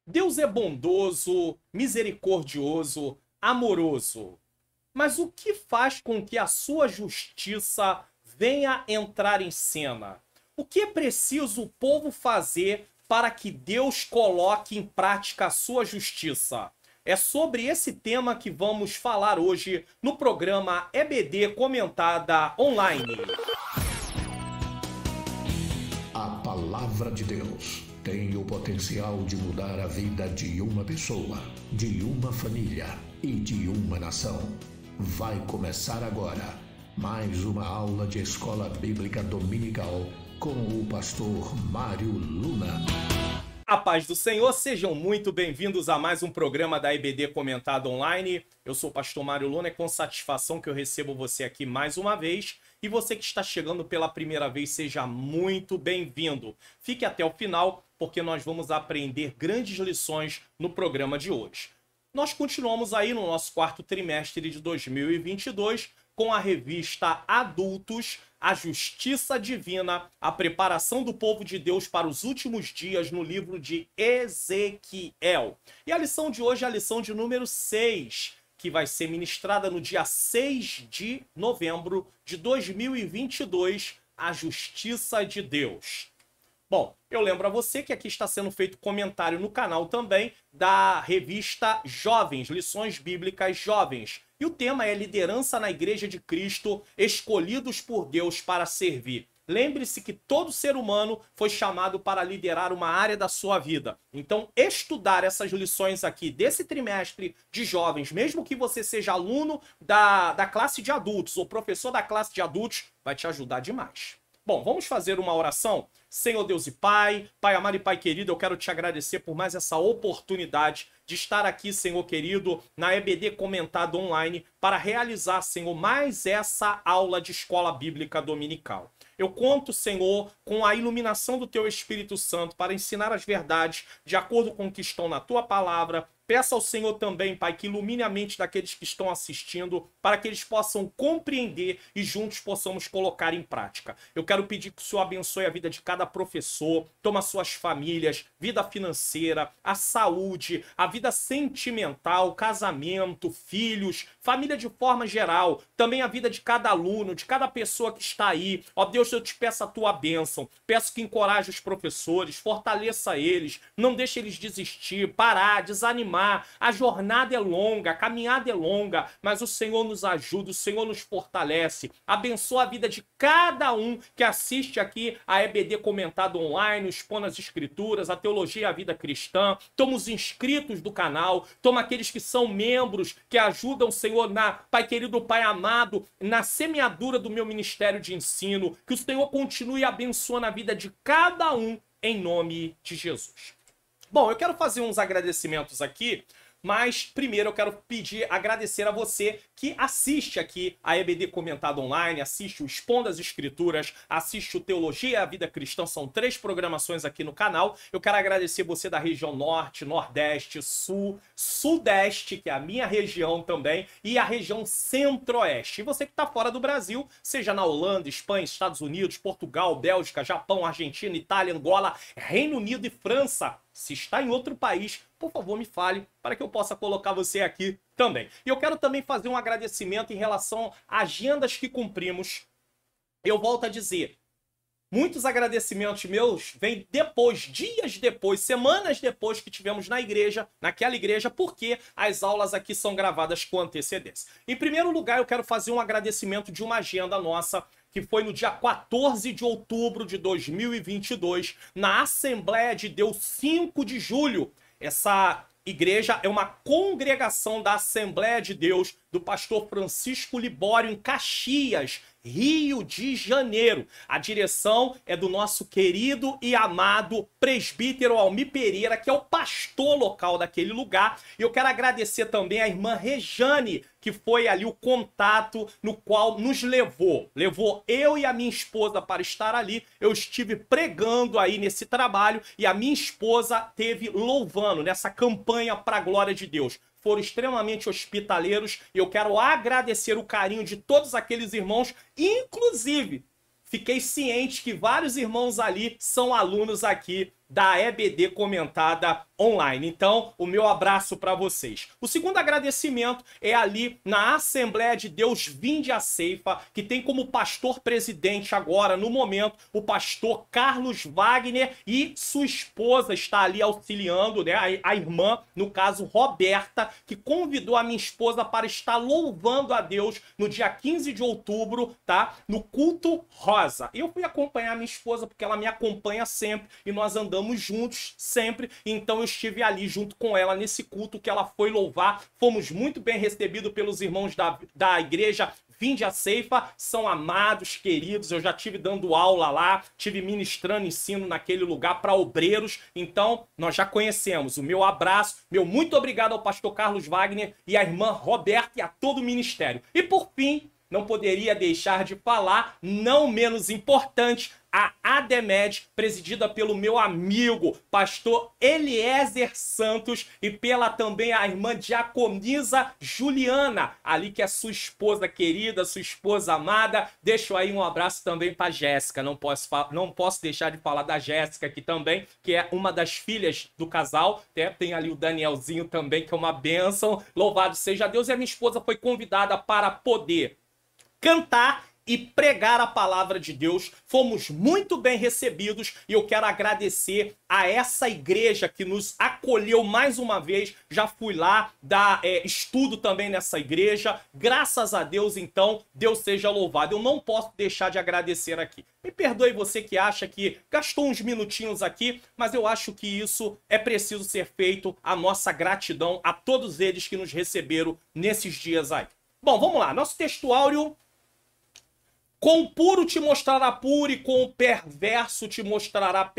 Deus é bondoso, misericordioso, amoroso. Mas o que faz com que a sua justiça venha entrar em cena? O que é preciso o povo fazer para que Deus coloque em prática a sua justiça? É sobre esse tema que vamos falar hoje no programa EBD Comentada Online. A palavra de Deus tem o potencial de mudar a vida de uma pessoa, de uma família e de uma nação. Vai começar agora mais uma aula de Escola Bíblica Dominical com o pastor Mário Luna. A paz do Senhor, sejam muito bem-vindos a mais um programa da EBD Comentado Online. Eu sou o pastor Mário Luna, é com satisfação que eu recebo você aqui mais uma vez. E você que está chegando pela primeira vez, seja muito bem-vindo. Fique até o final, porque nós vamos aprender grandes lições no programa de hoje. Nós continuamos aí no nosso quarto trimestre de 2022 com a revista Adultos, a Justiça Divina, a preparação do povo de Deus para os últimos dias no livro de Ezequiel. E a lição de hoje é a lição de número 6, que vai ser ministrada no dia 6 de novembro de 2022, a Justiça de Deus. Bom, eu lembro a você que aqui está sendo feito comentário no canal também da revista Jovens, Lições Bíblicas Jovens. E o tema é Liderança na Igreja de Cristo, escolhidos por Deus para servir. Lembre-se que todo ser humano foi chamado para liderar uma área da sua vida. Então, estudar essas lições aqui desse trimestre de jovens, mesmo que você seja aluno da classe de adultos ou professor da classe de adultos, vai te ajudar demais. Bom, vamos fazer uma oração? Senhor Deus e Pai, Pai amado e Pai querido, eu quero te agradecer por mais essa oportunidade de estar aqui, Senhor querido, na EBD Comentado Online para realizar, Senhor, mais essa aula de escola bíblica dominical. Eu conto, Senhor, com a iluminação do Teu Espírito Santo para ensinar as verdades de acordo com o que estão na Tua palavra. Peça ao Senhor também, Pai, que ilumine a mente daqueles que estão assistindo para que eles possam compreender e juntos possamos colocar em prática. Eu quero pedir que o Senhor abençoe a vida de cada professor, toma suas famílias, vida financeira, a saúde, a vida sentimental, casamento, filhos, família de forma geral, também a vida de cada aluno, de cada pessoa que está aí. Ó Deus, eu te peço a tua bênção, peço que encoraje os professores, fortaleça eles, não deixe eles desistir, parar, desanimar. A jornada é longa, a caminhada é longa, mas o Senhor nos ajuda, o Senhor nos fortalece. Abençoa a vida de cada um que assiste aqui a EBD Comentado Online, Expondo as Escrituras, a Teologia e a Vida Cristã. Toma os inscritos do canal, toma aqueles que são membros, que ajudam, Senhor, Pai querido, Pai amado, na semeadura do meu ministério de ensino. Que o Senhor continue abençoando a vida de cada um, em nome de Jesus. Bom, eu quero fazer uns agradecimentos aqui, mas primeiro eu quero agradecer a você que assiste aqui a EBD Comentado Online, assiste o Expondo as Escrituras, assiste o Teologia e a Vida Cristã, são 3 programações aqui no canal. Eu quero agradecer você da região Norte, Nordeste, Sul, Sudeste, que é a minha região também, e a região Centro-Oeste. E você que está fora do Brasil, seja na Holanda, Espanha, Estados Unidos, Portugal, Bélgica, Japão, Argentina, Itália, Angola, Reino Unido e França. Se está em outro país, por favor, me fale para que eu possa colocar você aqui também. E eu quero também fazer um agradecimento em relação a agendas que cumprimos. Eu volto a dizer, muitos agradecimentos meus vêm depois, dias depois, semanas depois que tivemos na igreja, naquela igreja, porque as aulas aqui são gravadas com antecedência. Em primeiro lugar, eu quero fazer um agradecimento de uma agenda nossa, que foi no dia 14 de outubro de 2022, na Assembleia de Deus 5 de julho. Essa igreja é uma congregação da Assembleia de Deus do pastor Francisco Libório, em Caxias, Rio de Janeiro. A direção é do nosso querido e amado presbítero Almir Pereira, que é o pastor local daquele lugar. E eu quero agradecer também a irmã Rejane, que foi ali o contato no qual nos levou eu e a minha esposa para estar ali. Eu estive pregando aí nesse trabalho e a minha esposa teve louvando nessa campanha para a glória de Deus. Foram extremamente hospitaleiros e eu quero agradecer o carinho de todos aqueles irmãos, inclusive fiquei ciente que vários irmãos ali são alunos aqui da EBD Comentada online. Então, o meu abraço para vocês. O segundo agradecimento é ali na Assembleia de Deus Vinde a Ceifa, que tem como pastor presidente agora, no momento, o pastor Carlos Wagner, e sua esposa está ali auxiliando, né? A irmã, no caso, Roberta, que convidou a minha esposa para estar louvando a Deus no dia 15 de outubro, tá? No culto rosa. Eu fui acompanhar a minha esposa porque ela me acompanha sempre e nós andamos juntos sempre, então eu estive ali junto com ela nesse culto que ela foi louvar. Fomos muito bem recebidos pelos irmãos da igreja Vinde a Ceifa, são amados, queridos. Eu já tive dando aula lá, tive ministrando ensino naquele lugar para obreiros, então nós já conhecemos. O meu abraço, meu muito obrigado ao pastor Carlos Wagner e à irmã Roberta e a todo o ministério. E por fim, não poderia deixar de falar, não menos importante, a ADEMED, presidida pelo meu amigo, pastor Eliezer Santos, e pela também a irmã Diaconisa Juliana, ali que é sua esposa querida, sua esposa amada. Deixo aí um abraço também para Jéssica, não posso deixar de falar da Jéssica aqui também, que é uma das filhas do casal, né? Tem ali o Danielzinho também, que é uma bênção. Louvado seja Deus. E a minha esposa foi convidada para poder cantar e pregar a palavra de Deus. Fomos muito bem recebidos e eu quero agradecer a essa igreja que nos acolheu mais uma vez. Já fui lá dar estudo também nessa igreja. Graças a Deus, então, Deus seja louvado. Eu não posso deixar de agradecer aqui. Me perdoe você que acha que gastou uns minutinhos aqui, mas eu acho que isso é preciso ser feito. A nossa gratidão a todos eles que nos receberam nesses dias aí. Bom, vamos lá. Nosso textuário: com o puro te mostrará puro e com o perverso te mostrará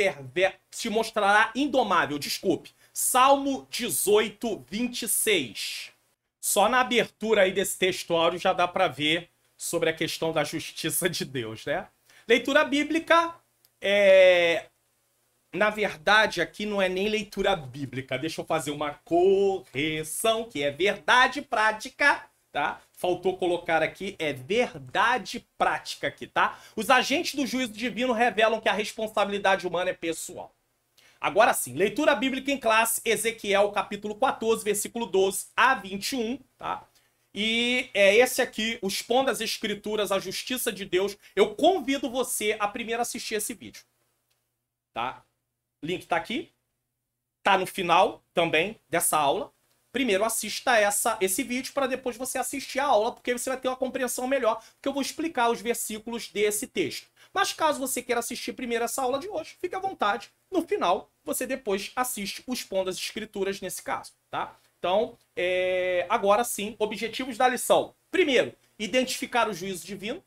indomável. Desculpe. Salmo 18, 26. Só na abertura aí desse textuário já dá para ver sobre a questão da justiça de Deus, né? Leitura bíblica na verdade, aqui não é nem leitura bíblica. Deixa eu fazer uma correção, que é verdade prática, tá? Faltou colocar aqui, é verdade prática aqui, tá? Os agentes do juízo divino revelam que a responsabilidade humana é pessoal. Agora sim, leitura bíblica em classe, Ezequiel capítulo 14, versículo 12 a 21, tá? E é esse aqui, o Expondo as Escrituras, a Justiça de Deus. Eu convido você a primeiro assistir esse vídeo, tá? Link tá aqui, tá no final também dessa aula. Primeiro assista esse vídeo para depois você assistir a aula, porque você vai ter uma compreensão melhor, porque eu vou explicar os versículos desse texto. Mas caso você queira assistir primeiro essa aula de hoje, fique à vontade. No final, você depois assiste o Expondo as Escrituras nesse caso, tá? Então, agora sim, objetivos da lição. Primeiro, identificar o juízo divino.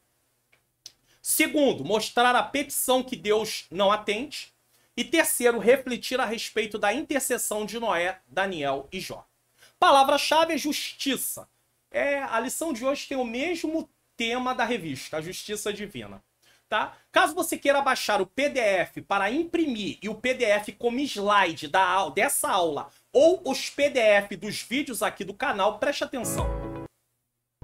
Segundo, mostrar a petição que Deus não atende. E terceiro, refletir a respeito da intercessão de Noé, Daniel e Jó. Palavra-chave é justiça. A lição de hoje tem o mesmo tema da revista, a Justiça Divina. Tá? Caso você queira baixar o PDF para imprimir e o PDF como slide dessa aula ou os PDF dos vídeos aqui do canal, preste atenção.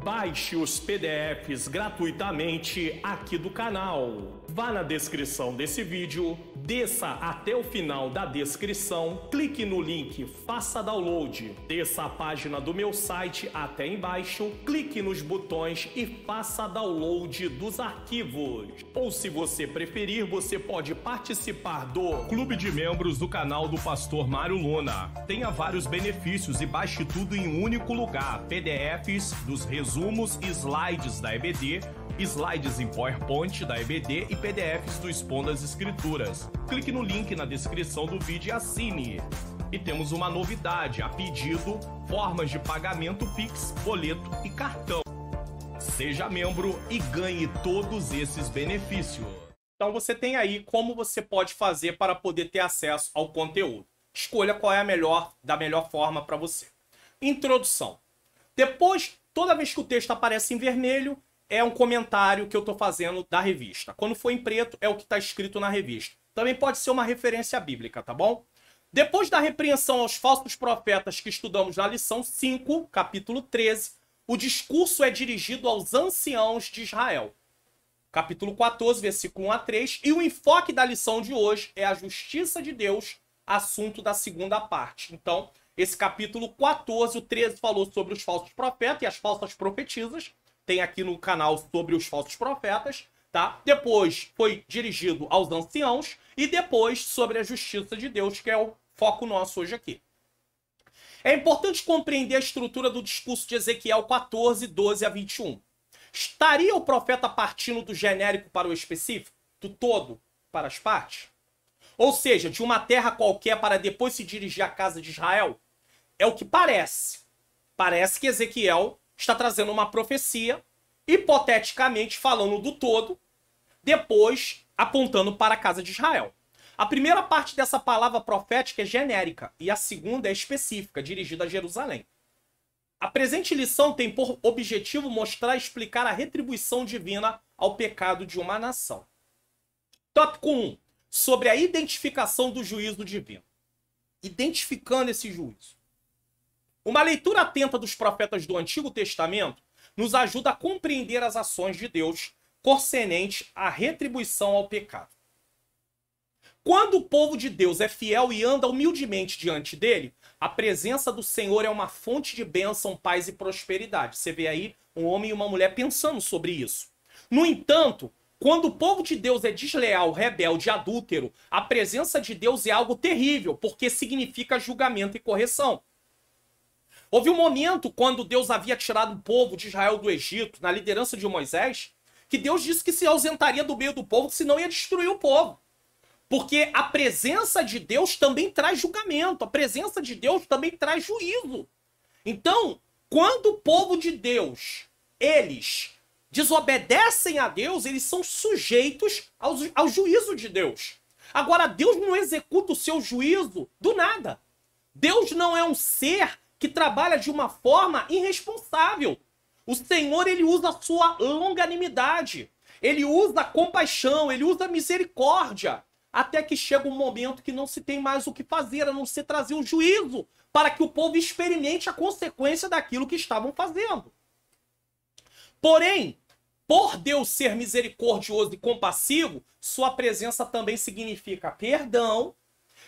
Baixe os PDFs gratuitamente aqui do canal. Vá na descrição desse vídeo, desça até o final da descrição, clique no link, faça download, desça a página do meu site até embaixo, clique nos botões e faça download dos arquivos. Ou se você preferir, você pode participar do Clube de Membros do canal do Pastor Mário Luna. Tenha vários benefícios e baixe tudo em um único lugar. PDFs dos resumos e slides da EBD, slides em PowerPoint da EBD e PDFs do Expondo as Escrituras. Clique no link na descrição do vídeo e assine. E temos uma novidade, a pedido, formas de pagamento Pix, boleto e cartão. Seja membro e ganhe todos esses benefícios. Então você tem aí como você pode fazer para poder ter acesso ao conteúdo. Escolha qual é da melhor forma para você. Introdução. Depois, toda vez que o texto aparece em vermelho, é um comentário que eu estou fazendo da revista. Quando for em preto, é o que está escrito na revista. Também pode ser uma referência bíblica, tá bom? Depois da repreensão aos falsos profetas que estudamos na lição 5, capítulo 13, o discurso é dirigido aos anciãos de Israel. Capítulo 14, versículo 1 a 3. E o enfoque da lição de hoje é a justiça de Deus assunto da segunda parte. Então, esse capítulo 14, o 13 falou sobre os falsos profetas e as falsas profetisas. Tem aqui no canal sobre os falsos profetas, tá? Depois foi dirigido aos anciãos e depois sobre a justiça de Deus, que é o foco nosso hoje aqui. É importante compreender a estrutura do discurso de Ezequiel 14, 12 a 21. Estaria o profeta partindo do genérico para o específico? Do todo para as partes? Ou seja, de uma terra qualquer para depois se dirigir à casa de Israel? É o que parece. Parece que Ezequiel está trazendo uma profecia, hipoteticamente falando do todo, depois apontando para a casa de Israel. A primeira parte dessa palavra profética é genérica e a segunda é específica, dirigida a Jerusalém. A presente lição tem por objetivo mostrar e explicar a retribuição divina ao pecado de uma nação. Tópico 1. Sobre a identificação do juízo divino. Identificando esse juízo. Uma leitura atenta dos profetas do Antigo Testamento nos ajuda a compreender as ações de Deus concernentes à retribuição ao pecado. Quando o povo de Deus é fiel e anda humildemente diante dele, a presença do Senhor é uma fonte de bênção, paz e prosperidade. Você vê aí um homem e uma mulher pensando sobre isso. No entanto, quando o povo de Deus é desleal, rebelde, adúltero, a presença de Deus é algo terrível, porque significa julgamento e correção. Houve um momento, quando Deus havia tirado o povo de Israel do Egito, na liderança de Moisés, que Deus disse que se ausentaria do meio do povo, senão ia destruir o povo. Porque a presença de Deus também traz julgamento, a presença de Deus também traz juízo. Então, quando o povo de Deus, eles desobedecem a Deus, eles são sujeitos ao juízo de Deus. Agora, Deus não executa o seu juízo do nada. Deus não é um ser que trabalha de uma forma irresponsável. O Senhor, ele usa a sua longanimidade, ele usa a compaixão, ele usa a misericórdia, até que chega um momento que não se tem mais o que fazer, a não ser trazer um juízo, para que o povo experimente a consequência daquilo que estavam fazendo. Porém, por Deus ser misericordioso e compassivo, sua presença também significa perdão,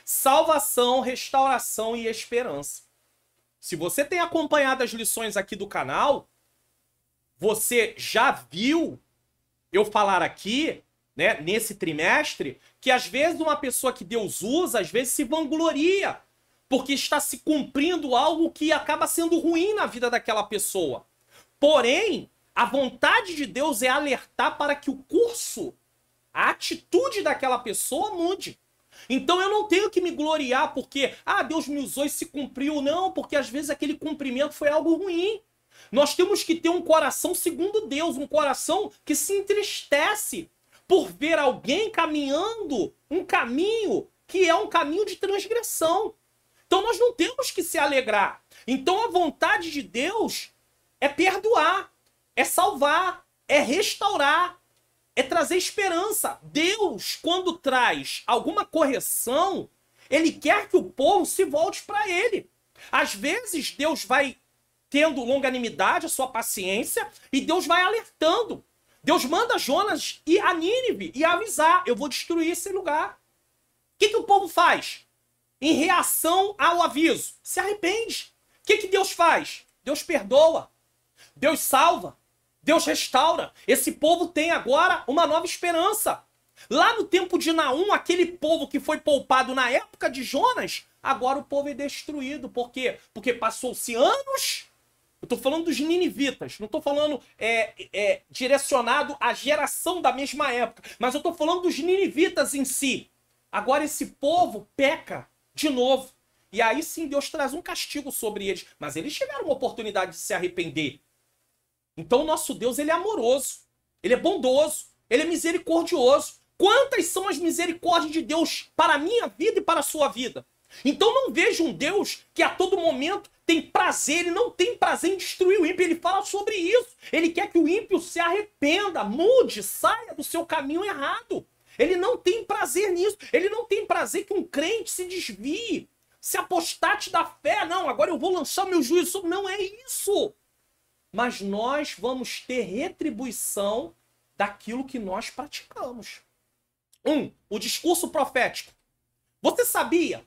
salvação, restauração e esperança. Se você tem acompanhado as lições aqui do canal, você já viu eu falar aqui, né, nesse trimestre, que às vezes uma pessoa que Deus usa, às vezes se vangloria, porque está se cumprindo algo que acaba sendo ruim na vida daquela pessoa. Porém, a vontade de Deus é alertar para que o curso, a atitude daquela pessoa mude. Então eu não tenho que me gloriar porque, Deus me usou e se cumpriu. Não, porque às vezes aquele cumprimento foi algo ruim. Nós temos que ter um coração segundo Deus, um coração que se entristece por ver alguém caminhando um caminho que é um caminho de transgressão. Então nós não temos que se alegrar. Então a vontade de Deus é perdoar, é salvar, é restaurar, é trazer esperança. Deus, quando traz alguma correção, ele quer que o povo se volte para ele. Às vezes Deus vai tendo longanimidade, a sua paciência, e Deus vai alertando. Deus manda Jonas ir a Nínive e avisar: eu vou destruir esse lugar. O que o povo faz? Em reação ao aviso, se arrepende. O que Deus faz? Deus perdoa, Deus salva, Deus restaura. Esse povo tem agora uma nova esperança. Lá no tempo de Naum, aquele povo que foi poupado na época de Jonas, agora o povo é destruído. Por quê? Porque passou-se anos. Eu estou falando dos ninivitas, não estou falando direcionado à geração da mesma época, mas eu estou falando dos ninivitas em si. Agora esse povo peca de novo. E aí sim Deus traz um castigo sobre eles. Mas eles tiveram uma oportunidade de se arrepender. Então o nosso Deus, ele é amoroso, ele é bondoso, ele é misericordioso. Quantas são as misericórdias de Deus para a minha vida e para a sua vida? Então não vejo um Deus que a todo momento tem prazer, ele não tem prazer em destruir o ímpio, ele fala sobre isso. Ele quer que o ímpio se arrependa, mude, saia do seu caminho errado. Ele não tem prazer nisso, ele não tem prazer que um crente se desvie, se apostate da fé. Não, agora eu vou lançar meu juízo. Não é isso. Mas nós vamos ter retribuição daquilo que nós praticamos. O discurso profético. Você sabia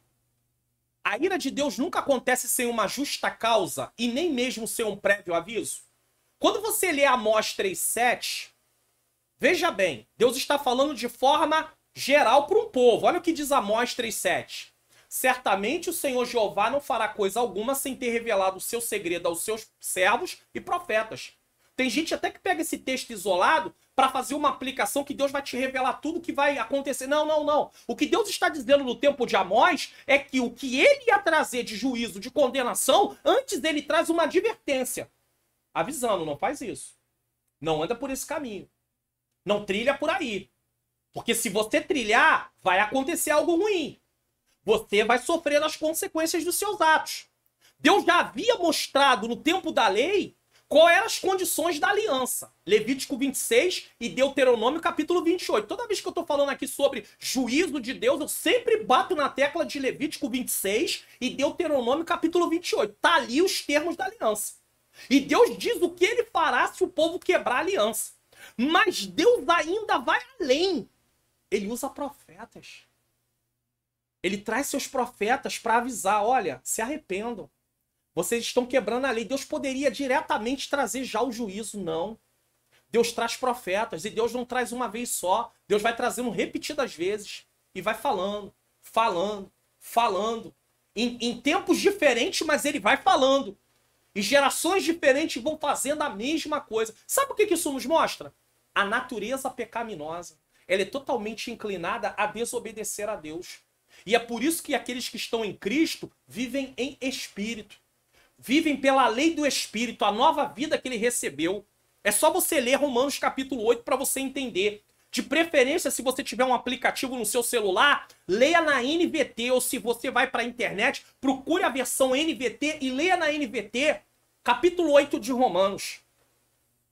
A ira de Deus nunca acontece sem uma justa causa e nem mesmo sem um prévio aviso. Quando você lê Amós 3,7, veja bem, Deus está falando de forma geral para um povo. Olha o que diz Amós 3,7. Certamente o Senhor Jeová não fará coisa alguma sem ter revelado o seu segredo aos seus servos e profetas. Tem gente até que pega esse texto isolado para fazer uma aplicação que Deus vai te revelar tudo que vai acontecer. Não, não, não. O que Deus está dizendo no tempo de Amós é que o que ele ia trazer de juízo, de condenação, antes dele traz uma advertência. Avisando, não faz isso. Não anda por esse caminho. Não trilha por aí. Porque se você trilhar, vai acontecer algo ruim. Você vai sofrer as consequências dos seus atos. Deus já havia mostrado no tempo da lei quais eram as condições da aliança. Levítico 26 e Deuteronômio capítulo 28. Toda vez que eu estou falando aqui sobre juízo de Deus, eu sempre bato na tecla de Levítico 26 e Deuteronômio capítulo 28. Tá ali os termos da aliança. E Deus diz o que ele fará se o povo quebrar a aliança. Mas Deus ainda vai além. Ele usa profetas. Ele traz seus profetas para avisar, olha, se arrependam. Vocês estão quebrando a lei. Deus poderia diretamente trazer já o juízo, não. Deus traz profetas e Deus não traz uma vez só. Deus vai trazendo repetidas vezes e vai falando, falando, falando. Em tempos diferentes, mas ele vai falando. E gerações diferentes vão fazendo a mesma coisa. Sabe o que isso nos mostra? A natureza pecaminosa. Ela é totalmente inclinada a desobedecer a Deus. E é por isso que aqueles que estão em Cristo vivem em espírito. Vivem pela lei do espírito, a nova vida que ele recebeu. É só você ler Romanos capítulo 8 para você entender. De preferência, se você tiver um aplicativo no seu celular, leia na NVT, ou se você vai para a internet, procure a versão NVT e leia na NVT capítulo 8 de Romanos.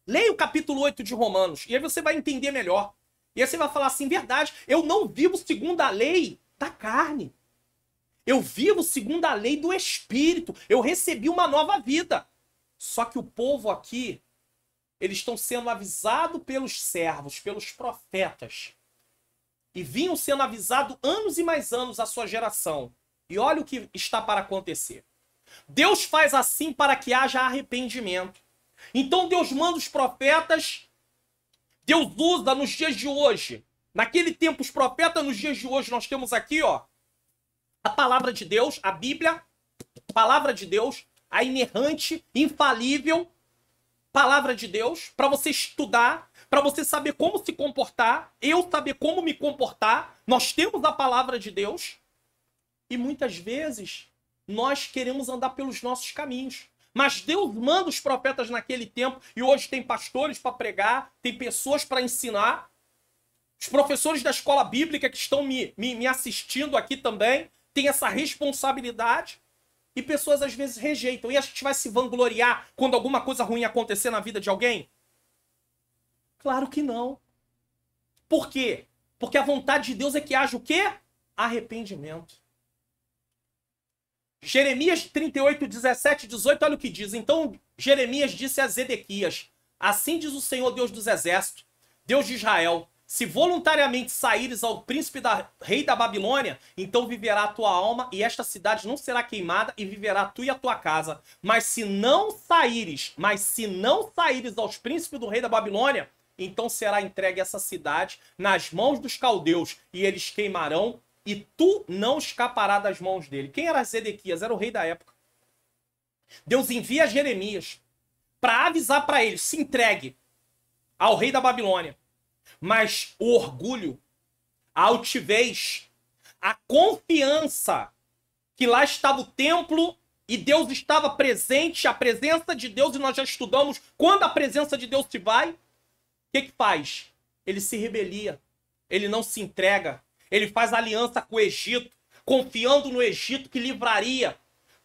Leia o capítulo 8 de Romanos, e aí você vai entender melhor. E aí você vai falar assim, verdade, eu não vivo segundo a lei da carne. Eu vivo segundo a lei do Espírito. Eu recebi uma nova vida. Só que o povo aqui, eles estão sendo avisados pelos servos, pelos profetas. E vinham sendo avisados anos e mais anos a sua geração. E olha o que está para acontecer. Deus faz assim para que haja arrependimento. Então Deus manda os profetas. Deus usa nos dias de hoje. Naquele tempo, os profetas, nos dias de hoje, nós temos aqui, ó, a palavra de Deus, a Bíblia, a palavra de Deus, a inerrante, infalível palavra de Deus, para você estudar, para você saber como se comportar, eu saber como me comportar. Nós temos a palavra de Deus e muitas vezes nós queremos andar pelos nossos caminhos. Mas Deus manda os profetas naquele tempo e hoje tem pastores para pregar, tem pessoas para ensinar. Os professores da escola bíblica que estão me assistindo aqui também têm essa responsabilidade e pessoas às vezes rejeitam. E a gente vai se vangloriar quando alguma coisa ruim acontecer na vida de alguém? Claro que não. Por quê? Porque a vontade de Deus é que haja o quê? Arrependimento. Jeremias 38, 17, 18, olha o que diz. Então Jeremias disse a Zedequias, assim diz o Senhor Deus dos Exércitos, Deus de Israel, se voluntariamente saíres ao príncipe rei da Babilônia, então viverá a tua alma e esta cidade não será queimada e viverá tu e a tua casa. Mas se não saíres aos príncipes do rei da Babilônia, então será entregue essa cidade nas mãos dos caldeus e eles queimarão e tu não escapará das mãos dele. Quem era Zedequias? Era o rei da época. Deus envia Jeremias para avisar para ele, se entregue ao rei da Babilônia. Mas o orgulho, a altivez, a confiança que lá estava o templo e Deus estava presente, a presença de Deus, e nós já estudamos quando a presença de Deus se vai, o que faz? Ele se rebelia, ele não se entrega, ele faz aliança com o Egito, confiando no Egito que livraria.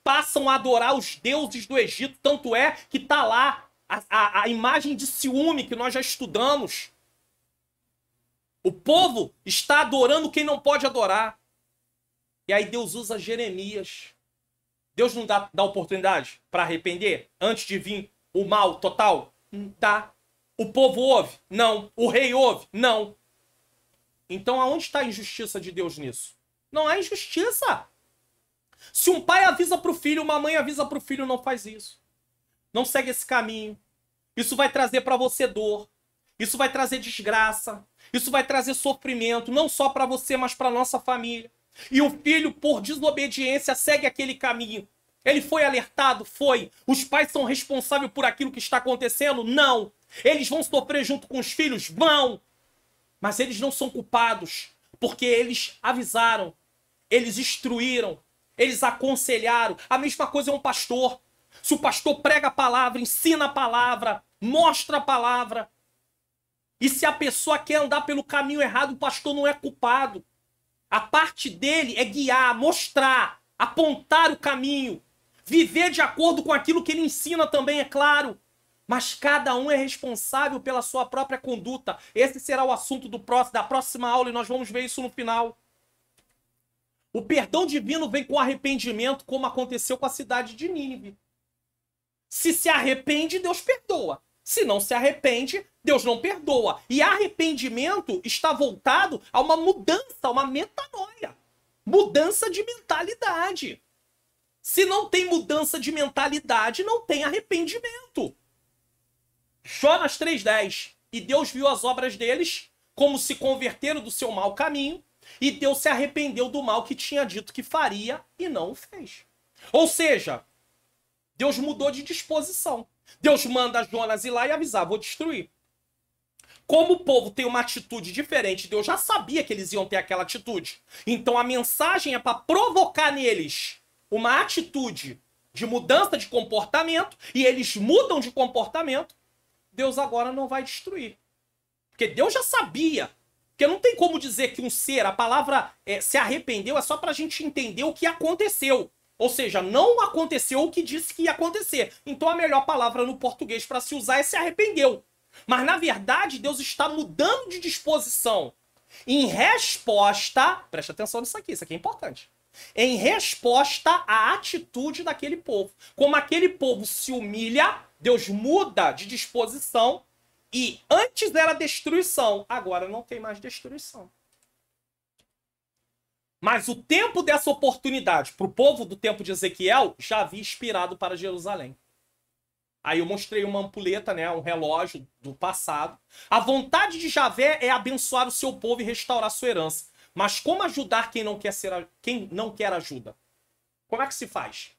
Passam a adorar os deuses do Egito, tanto é que está lá a imagem de ciúme que nós já estudamos. O povo está adorando quem não pode adorar. E aí Deus usa Jeremias. Deus não dá oportunidade para arrepender antes de vir o mal total? Dá. O povo ouve? Não. O rei ouve? Não. Então aonde está a injustiça de Deus nisso? Não há injustiça. Se um pai avisa para o filho, uma mãe avisa para o filho, não faz isso. Não segue esse caminho. Isso vai trazer para você dor. Isso vai trazer desgraça. Isso vai trazer sofrimento, não só para você, mas para nossa família. E o filho, por desobediência, segue aquele caminho. Ele foi alertado? Foi. Os pais são responsáveis por aquilo que está acontecendo? Não. Eles vão sofrer junto com os filhos? Vão. Mas eles não são culpados, porque eles avisaram, eles instruíram, eles aconselharam. A mesma coisa é um pastor. Se o pastor prega a palavra, ensina a palavra, mostra a palavra, e se a pessoa quer andar pelo caminho errado, o pastor não é culpado. A parte dele é guiar, mostrar, apontar o caminho, viver de acordo com aquilo que ele ensina também, é claro. Mas cada um é responsável pela sua própria conduta. Esse será o assunto da próxima aula e nós vamos ver isso no final. O perdão divino vem com arrependimento, como aconteceu com a cidade de Nínive. Se arrepende, Deus perdoa. Se não se arrepende, Deus não perdoa. E arrependimento está voltado a uma mudança, uma metanoia. Mudança de mentalidade. Se não tem mudança de mentalidade, não tem arrependimento. Jonas 3,10. E Deus viu as obras deles como se converteram do seu mau caminho, e Deus se arrependeu do mal que tinha dito que faria e não o fez. Ou seja, Deus mudou de disposição. Deus manda Jonas ir lá e avisar, vou destruir. Como o povo tem uma atitude diferente, Deus já sabia que eles iam ter aquela atitude. Então a mensagem é para provocar neles uma atitude de mudança de comportamento, e eles mudam de comportamento. Deus agora não vai destruir. Porque Deus já sabia. Porque não tem como dizer que um ser, a palavra se arrependeu, é só para a gente entender o que aconteceu. Ou seja, não aconteceu o que disse que ia acontecer. Então a melhor palavra no português para se usar é se arrependeu. Mas na verdade Deus está mudando de disposição. Em resposta, preste atenção nisso aqui é importante. Em resposta à atitude daquele povo. Como aquele povo se humilha, Deus muda de disposição, e antes era destruição, agora não tem mais destruição. Mas o tempo dessa oportunidade para o povo do tempo de Ezequiel já havia expirado para Jerusalém. Aí eu mostrei uma ampulheta, né, um relógio do passado. A vontade de Javé é abençoar o seu povo e restaurar sua herança. Mas como ajudar quem não quer ajuda? Como é que se faz?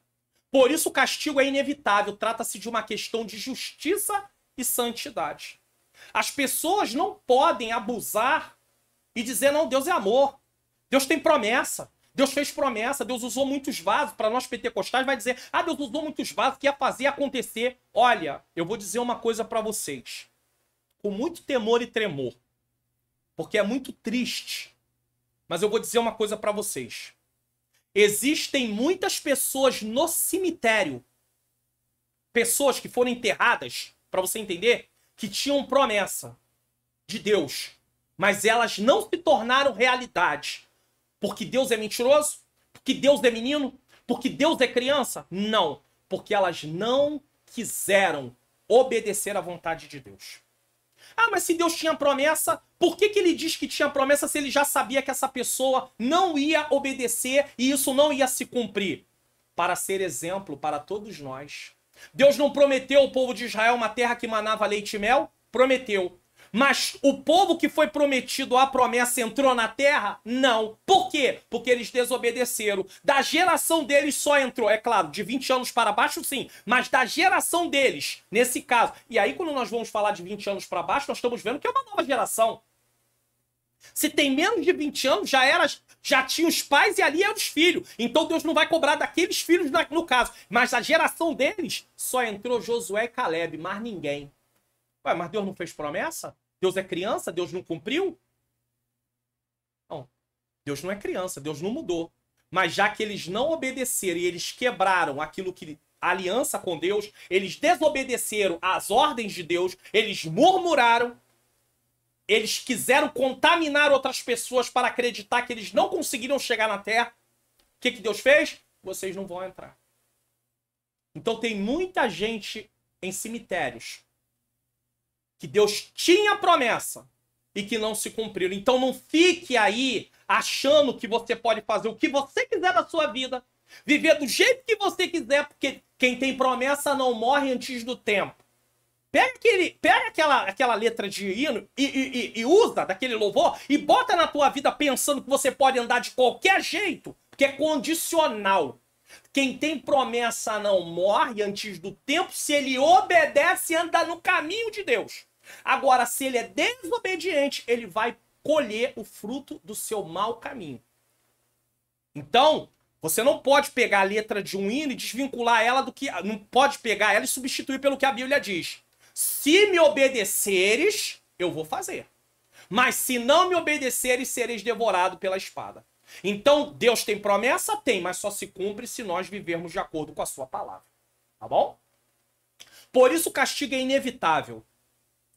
Por isso o castigo é inevitável. Trata-se de uma questão de justiça e santidade. As pessoas não podem abusar e dizer, não, Deus é amor. Deus tem promessa. Deus fez promessa. Deus usou muitos vasos. Para nós pentecostais vai dizer, Deus usou muitos vasos que ia fazer acontecer. Olha, eu vou dizer uma coisa para vocês. Com muito temor e tremor. Porque é muito triste. Mas eu vou dizer uma coisa para vocês. Existem muitas pessoas no cemitério. Pessoas que foram enterradas, para você entender, que tinham promessa de Deus. Mas elas não se tornaram realidade. Porque Deus é mentiroso? Porque Deus é menino? Porque Deus é criança? Não. Porque elas não quiseram obedecer à vontade de Deus. Mas se Deus tinha promessa, por que ele diz que tinha promessa se ele já sabia que essa pessoa não ia obedecer e isso não ia se cumprir? Para ser exemplo para todos nós. Deus não prometeu ao povo de Israel uma terra que manava leite e mel? Prometeu. Mas o povo que foi prometido a promessa entrou na terra? Não. Por quê? Porque eles desobedeceram. Da geração deles só entrou, é claro, de 20 anos para baixo sim, mas da geração deles, nesse caso. E aí quando nós vamos falar de 20 anos para baixo, nós estamos vendo que é uma nova geração. Se tem menos de 20 anos, já tinha os pais e ali eram os filhos. Então Deus não vai cobrar daqueles filhos no caso. Mas a geração deles só entrou Josué e Caleb, mais ninguém. Mas Deus não fez promessa? Deus é criança? Deus não cumpriu? Não. Deus não é criança, Deus não mudou. Mas já que eles não obedeceram e eles quebraram aquilo que... a aliança com Deus, eles desobedeceram às ordens de Deus, eles murmuraram, eles quiseram contaminar outras pessoas para acreditar que eles não conseguiram chegar na terra. O que Deus fez? Vocês não vão entrar. Então tem muita gente em cemitérios que Deus tinha promessa e que não se cumpriram. Então não fique aí achando que você pode fazer o que você quiser da sua vida Viver do jeito que você quiser, porque quem tem promessa não morre antes do tempo. Pega aquela letra de hino e usa daquele louvor e bota na tua vida pensando que você pode andar de qualquer jeito, porque é condicional. Quem tem promessa não morre antes do tempo se ele obedece e anda no caminho de Deus. Agora, se ele é desobediente, ele vai colher o fruto do seu mau caminho. Então, você não pode pegar a letra de um hino e desvincular ela do que... Não pode pegar ela e substituir pelo que a Bíblia diz. Se me obedeceres, eu vou fazer. Mas se não me obedeceres, sereis devorado pela espada. Então, Deus tem promessa? Tem, mas só se cumpre se nós vivermos de acordo com a sua palavra. Tá bom? Por isso o castigo é inevitável.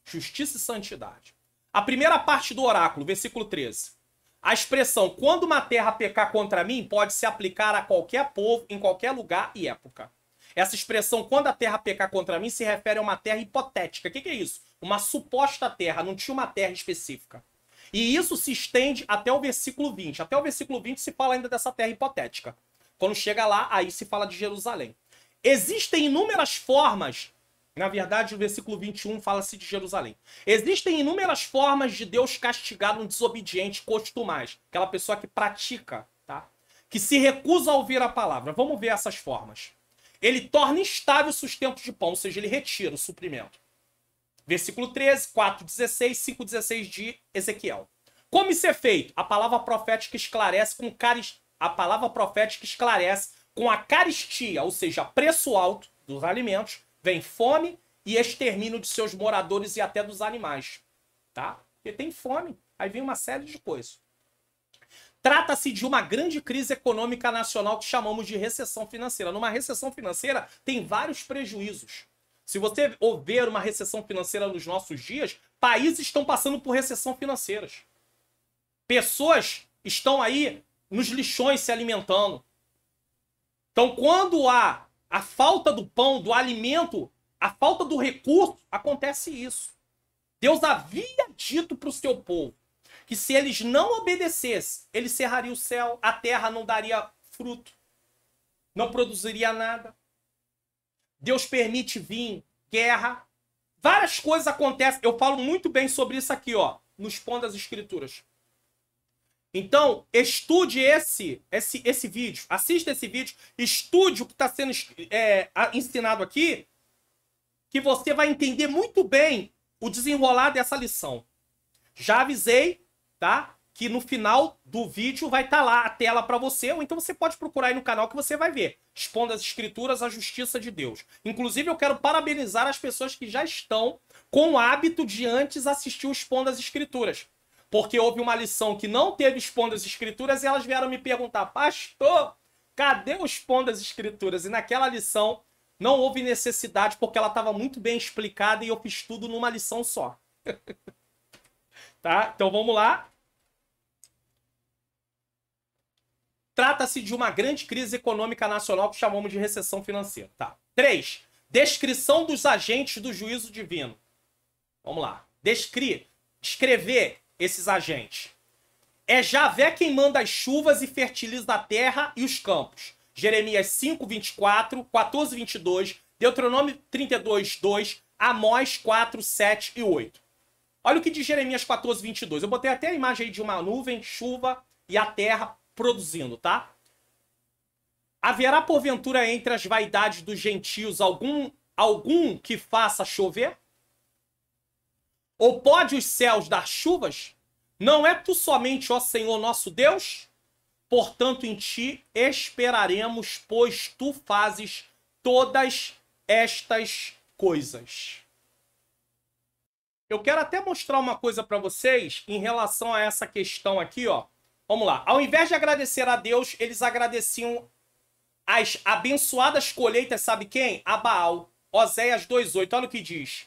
Justiça e santidade. A primeira parte do oráculo, versículo 13. A expressão, quando uma terra pecar contra mim, pode se aplicar a qualquer povo, em qualquer lugar e época. Essa expressão, quando a terra pecar contra mim, se refere a uma terra hipotética. O que é isso? Uma suposta terra, não tinha uma terra específica. E isso se estende até o versículo 20. Até o versículo 20 se fala ainda dessa terra hipotética. Quando chega lá, aí se fala de Jerusalém. Existem inúmeras formas, na verdade o versículo 21 fala-se de Jerusalém. Existem inúmeras formas de Deus castigar um desobediente costumais. Aquela pessoa que pratica, tá? Que se recusa a ouvir a palavra. Vamos ver essas formas. Ele torna instável o sustento de pão, ou seja, ele retira o suprimento. Versículo 13, 4:16, 5:16 de Ezequiel. Como isso é feito? A palavra profética esclarece com a caristia, ou seja, preço alto dos alimentos, vem fome e extermínio de seus moradores e até dos animais. Tá? Porque tem fome, aí vem uma série de coisas. Trata-se de uma grande crise econômica nacional que chamamos de recessão financeira. Numa recessão financeira tem vários prejuízos. Se você ver uma recessão financeira nos nossos dias, países estão passando por recessão financeiras. Pessoas estão aí nos lixões se alimentando. Então, quando há a falta do pão, do alimento, a falta do recurso, acontece isso. Deus havia dito para o seu povo que se eles não obedecessem, ele cerraria o céu, a terra não daria fruto, não produziria nada. Deus permite vir guerra. Várias coisas acontecem. Eu falo muito bem sobre isso aqui, ó, nos Pão das Escrituras. Então, estude esse vídeo. Assista esse vídeo. Estude o que está sendo ensinado aqui, que você vai entender muito bem o desenrolar dessa lição. Já avisei, tá? Que no final do vídeo vai estar lá a tela para você, ou então você pode procurar aí no canal que você vai ver. Expondo as Escrituras, a justiça de Deus. Inclusive, eu quero parabenizar as pessoas que já estão com o hábito de antes assistir o Expondo as Escrituras. Porque houve uma lição que não teve Expondo as Escrituras e elas vieram me perguntar, pastor, cadê o Expondo as Escrituras? E naquela lição não houve necessidade porque ela estava muito bem explicada e eu fiz tudo numa lição só. Tá? Então vamos lá. Trata-se de uma grande crise econômica nacional que chamamos de recessão financeira. Tá. 3. Descrição dos agentes do juízo divino. Vamos lá. Descrever esses agentes. É Javé quem manda as chuvas e fertiliza a terra e os campos. Jeremias 5, 24, 14, 22, Deuteronômio 32, 2, Amós 4, 7 e 8. Olha o que diz Jeremias 14, 22. Eu botei até a imagem aí de uma nuvem, chuva e a terra produzindo, tá? Haverá porventura entre as vaidades dos gentios algum que faça chover? Ou pode os céus dar chuvas? Não é tu somente, ó Senhor nosso Deus? Portanto, em ti esperaremos, pois tu fazes todas estas coisas. Eu quero até mostrar uma coisa para vocês em relação a essa questão aqui, ó. Vamos lá. Ao invés de agradecer a Deus, eles agradeciam as abençoadas colheitas, sabe quem? A Baal. Oséias 2:8. Olha o que diz.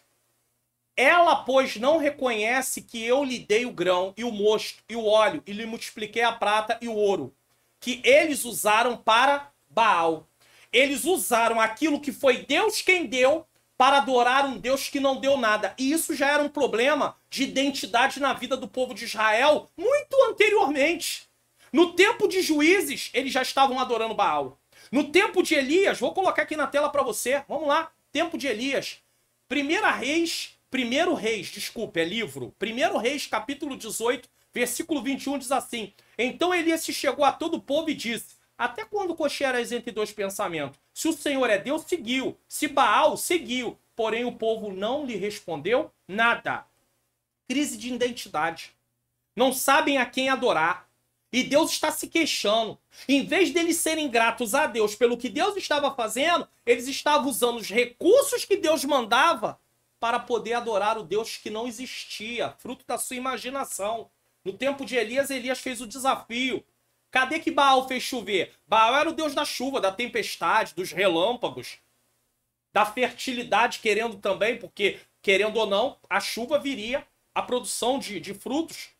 Ela, pois, não reconhece que eu lhe dei o grão e o mosto e o óleo e lhe multipliquei a prata e o ouro, que eles usaram para Baal. Eles usaram aquilo que foi Deus quem deu para adorar um Deus que não deu nada. E isso já era um problema de identidade na vida do povo de Israel muito anteriormente. No tempo de Juízes, eles já estavam adorando Baal. No tempo de Elias, vou colocar aqui na tela para você. Vamos lá. Tempo de Elias. Primeiro Reis, desculpe, é livro. 1 Reis, capítulo 18, versículo 21, diz assim: Então Elias se chegou a todo o povo e disse: Até quando cocheareis entre dois pensamentos? Se o Senhor é Deus, seguiu. Se Baal, seguiu. Porém o povo não lhe respondeu nada. Crise de identidade. Não sabem a quem adorar. E Deus está se queixando. Em vez deles serem gratos a Deus pelo que Deus estava fazendo, eles estavam usando os recursos que Deus mandava para poder adorar o Deus que não existia, fruto da sua imaginação. No tempo de Elias, Elias fez o desafio. Cadê que Baal fez chover? Baal era o Deus da chuva, da tempestade, dos relâmpagos, da fertilidade, querendo também, porque, querendo ou não, a chuva viria a produção de frutos.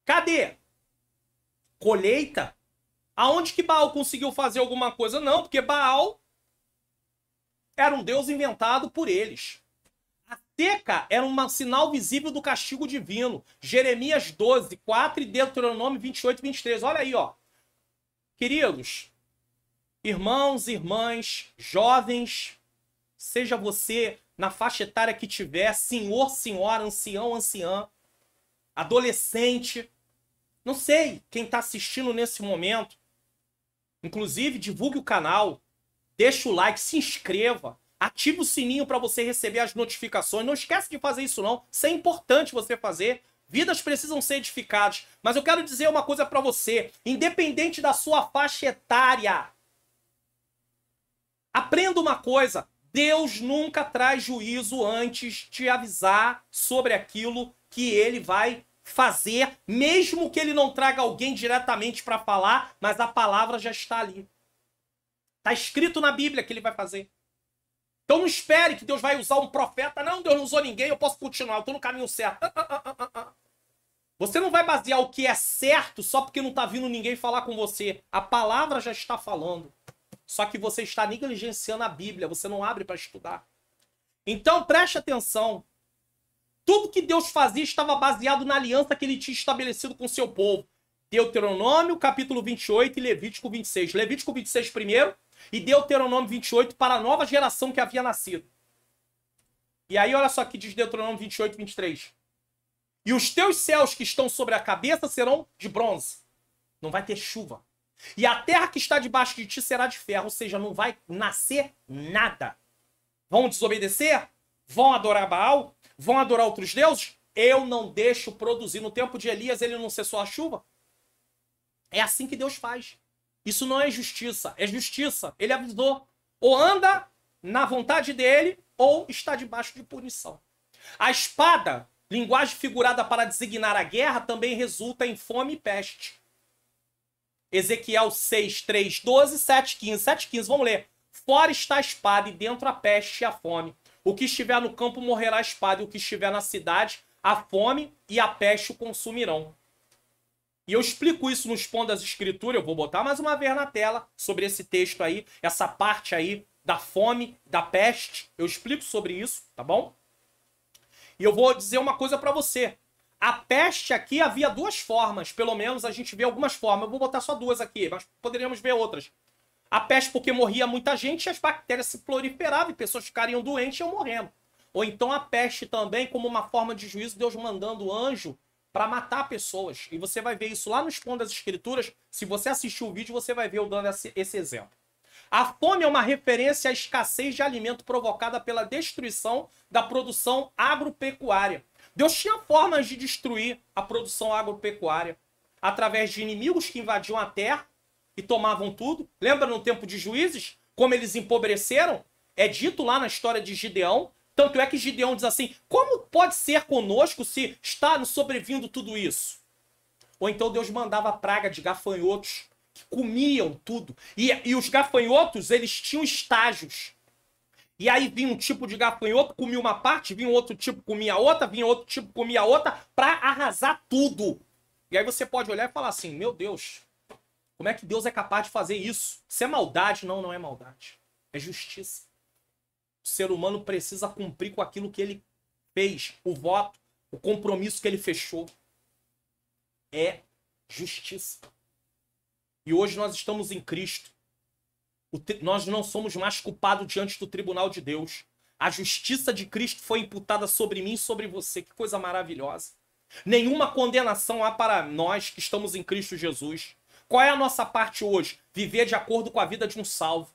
Cadê? Colheita? Aonde que Baal conseguiu fazer alguma coisa? Não, porque Baal era um deus inventado por eles. A seca era um sinal visível do castigo divino. Jeremias 12, 4 e Deuteronômio 28, 23. Olha aí, ó. Queridos, irmãos, irmãs, jovens, seja você na faixa etária que tiver, senhor, senhora, ancião, anciã, adolescente, não sei quem está assistindo nesse momento. Inclusive, divulgue o canal, deixa o like, se inscreva, ative o sininho para você receber as notificações. Não esquece de fazer isso não, isso é importante você fazer. Vidas precisam ser edificadas. Mas eu quero dizer uma coisa para você, independente da sua faixa etária, aprenda uma coisa, Deus nunca traz juízo antes de avisar sobre aquilo que ele vai fazer, mesmo que ele não traga alguém diretamente para falar, mas a palavra já está ali. Está escrito na Bíblia que ele vai fazer. Então não espere que Deus vai usar um profeta. Não, Deus não usou ninguém, eu posso continuar, eu estou no caminho certo. Você não vai basear o que é certo só porque não está vindo ninguém falar com você. A palavra já está falando. Só que você está negligenciando a Bíblia, você não abre para estudar. Então preste atenção. Tudo que Deus fazia estava baseado na aliança que ele tinha estabelecido com o seu povo. Deuteronômio, capítulo 28 e Levítico 26. Levítico 26 primeiro e Deuteronômio 28 para a nova geração que havia nascido. E aí olha só que diz Deuteronômio 28, 23. E os teus céus que estão sobre a cabeça serão de bronze. Não vai ter chuva. E a terra que está debaixo de ti será de ferro, ou seja, não vai nascer nada. Vão desobedecer? Vão adorar Baal? Vão adorar outros deuses? Eu não deixo produzir. No tempo de Elias, ele não cessou a chuva? É assim que Deus faz. Isso não é justiça, é justiça. Ele avisou. Ou anda na vontade dele, ou está debaixo de punição. A espada, linguagem figurada para designar a guerra, também resulta em fome e peste. Ezequiel 6, 3, 12, 7, 15. 7, 15, vamos ler. Fora está a espada e dentro a peste e a fome. O que estiver no campo morrerá a espada, e o que estiver na cidade, a fome e a peste o consumirão. E eu explico isso no Expondo das Escrituras, eu vou botar mais uma vez na tela sobre esse texto aí, essa parte aí da fome, da peste. Eu explico sobre isso, tá bom? E eu vou dizer uma coisa para você. A peste aqui havia duas formas, pelo menos a gente vê algumas formas. Eu vou botar só duas aqui, mas poderíamos ver outras. A peste porque morria muita gente e as bactérias se proliferavam e pessoas ficariam doentes e iam morrendo. Ou então a peste também como uma forma de juízo, Deus mandando anjo para matar pessoas. E você vai ver isso lá no Expondo das Escrituras. Se você assistir o vídeo, você vai ver eu dando esse exemplo. A fome é uma referência à escassez de alimento provocada pela destruição da produção agropecuária. Deus tinha formas de destruir a produção agropecuária através de inimigos que invadiam a terra e tomavam tudo. Lembra no tempo de Juízes? Como eles empobreceram? É dito lá na história de Gideão. Tanto é que Gideão diz assim, como pode ser conosco se está nos sobrevindo tudo isso? Ou então Deus mandava praga de gafanhotos que comiam tudo. E os gafanhotos, eles tinham estágios. E aí vinha um tipo de gafanhoto, comia uma parte, vinha outro tipo, comia outra, vinha outro tipo, comia outra, para arrasar tudo. E aí você pode olhar e falar assim, meu Deus, como é que Deus é capaz de fazer isso? Isso é maldade? Não, não é maldade. É justiça. O ser humano precisa cumprir com aquilo que ele fez, o voto, o compromisso que ele fechou. É justiça. E hoje nós estamos em Cristo. Nós não somos mais culpados diante do tribunal de Deus. A justiça de Cristo foi imputada sobre mim e sobre você. Que coisa maravilhosa. Nenhuma condenação há para nós que estamos em Cristo Jesus. Qual é a nossa parte hoje? Viver de acordo com a vida de um salvo.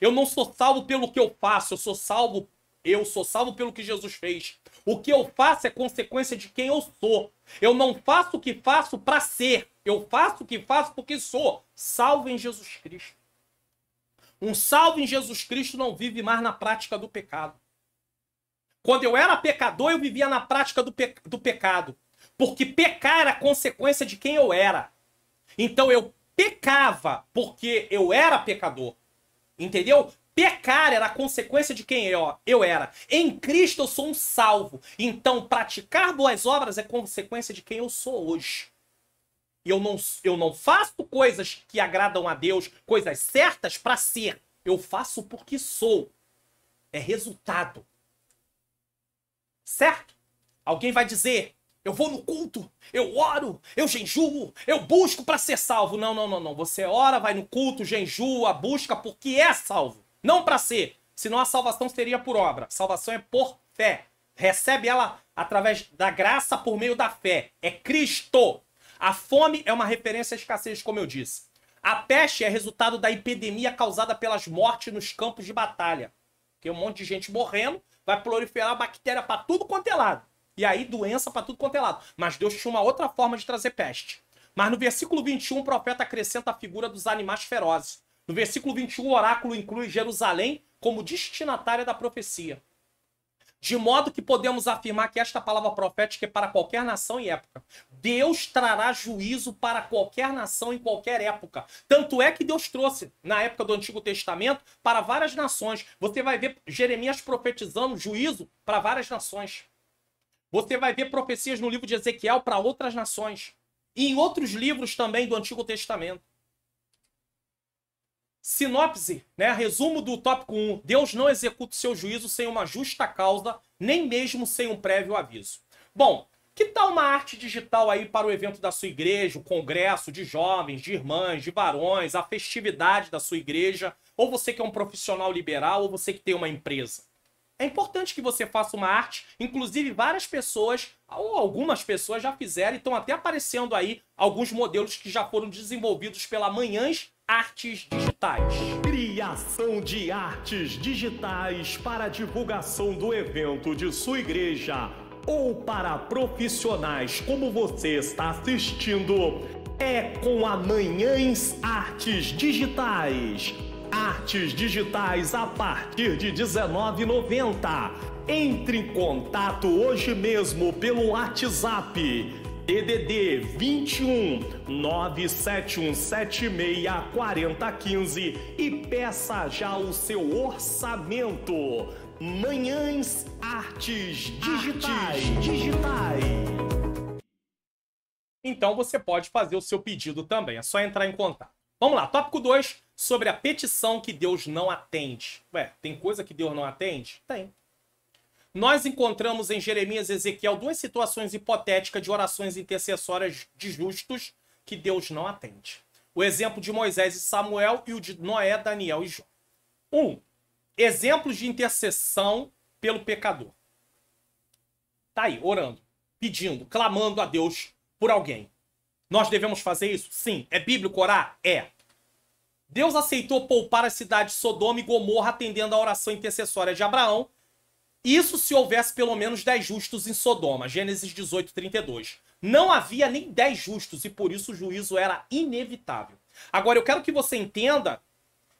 Eu não sou salvo pelo que eu faço, eu sou salvo pelo que Jesus fez. O que eu faço é consequência de quem eu sou. Eu não faço o que faço para ser. Eu faço o que faço porque sou salvo em Jesus Cristo. Um salvo em Jesus Cristo não vive mais na prática do pecado. Quando eu era pecador, eu vivia na prática do pecado. Porque pecar era consequência de quem eu era. Então eu pecava porque eu era pecador. Entendeu? Pecar era a consequência de quem eu era. Em Cristo eu sou um salvo. Então praticar boas obras é consequência de quem eu sou hoje. E eu não faço coisas que agradam a Deus, coisas certas para ser. Eu faço porque sou. É resultado. Certo? Alguém vai dizer, eu vou no culto, eu oro, eu jejuo, eu busco para ser salvo. Não, não, não, não. Você ora, vai no culto, jejua, busca porque é salvo. Não para ser. Senão a salvação seria por obra. Salvação é por fé. Recebe ela através da graça por meio da fé. É Cristo. A fome é uma referência à escassez, como eu disse. A peste é resultado da epidemia causada pelas mortes nos campos de batalha. Porque um monte de gente morrendo, vai proliferar bactéria para tudo quanto é lado. E aí doença para tudo quanto é lado. Mas Deus tinha uma outra forma de trazer peste. Mas no versículo 21, o profeta acrescenta a figura dos animais ferozes. No versículo 21, o oráculo inclui Jerusalém como destinatária da profecia. De modo que podemos afirmar que esta palavra profética é para qualquer nação e época. Deus trará juízo para qualquer nação em qualquer época. Tanto é que Deus trouxe, na época do Antigo Testamento, para várias nações. Você vai ver Jeremias profetizando juízo para várias nações. Você vai ver profecias no livro de Ezequiel para outras nações. E em outros livros também do Antigo Testamento. Sinopse, né? Resumo do tópico 1. Deus não executa o seu juízo sem uma justa causa, nem mesmo sem um prévio aviso. Bom, que tal uma arte digital aí para o evento da sua igreja, o congresso de jovens, de irmãs, de varões, a festividade da sua igreja, ou você que é um profissional liberal, ou você que tem uma empresa? É importante que você faça uma arte, inclusive várias pessoas, ou algumas pessoas já fizeram, e estão até aparecendo aí alguns modelos que já foram desenvolvidos pela Manhãs Artes Digitais. Criação de artes digitais para a divulgação do evento de sua igreja ou para profissionais como você está assistindo é com a Manhãs Artes Digitais. Artes digitais a partir de R$19,90. Entre em contato hoje mesmo pelo WhatsApp DDD 21 97176 4015 e peça já o seu orçamento. Manhãs Artes Digitais. Então você pode fazer o seu pedido também, é só entrar em contato. Vamos lá, tópico 2, sobre a petição que Deus não atende. Ué, tem coisa que Deus não atende? Tem. Nós encontramos em Jeremias e Ezequiel duas situações hipotéticas de orações intercessórias de justos que Deus não atende. O exemplo de Moisés e Samuel e o de Noé, Daniel e Jó. 1. Exemplos de intercessão pelo pecador. Tá aí, orando, pedindo, clamando a Deus por alguém. Nós devemos fazer isso? Sim. É bíblico orar? É. Deus aceitou poupar a cidade de Sodoma e Gomorra atendendo a oração intercessória de Abraão. Isso se houvesse pelo menos 10 justos em Sodoma. Gênesis 18, 32. Não havia nem 10 justos e por isso o juízo era inevitável. Agora eu quero que você entenda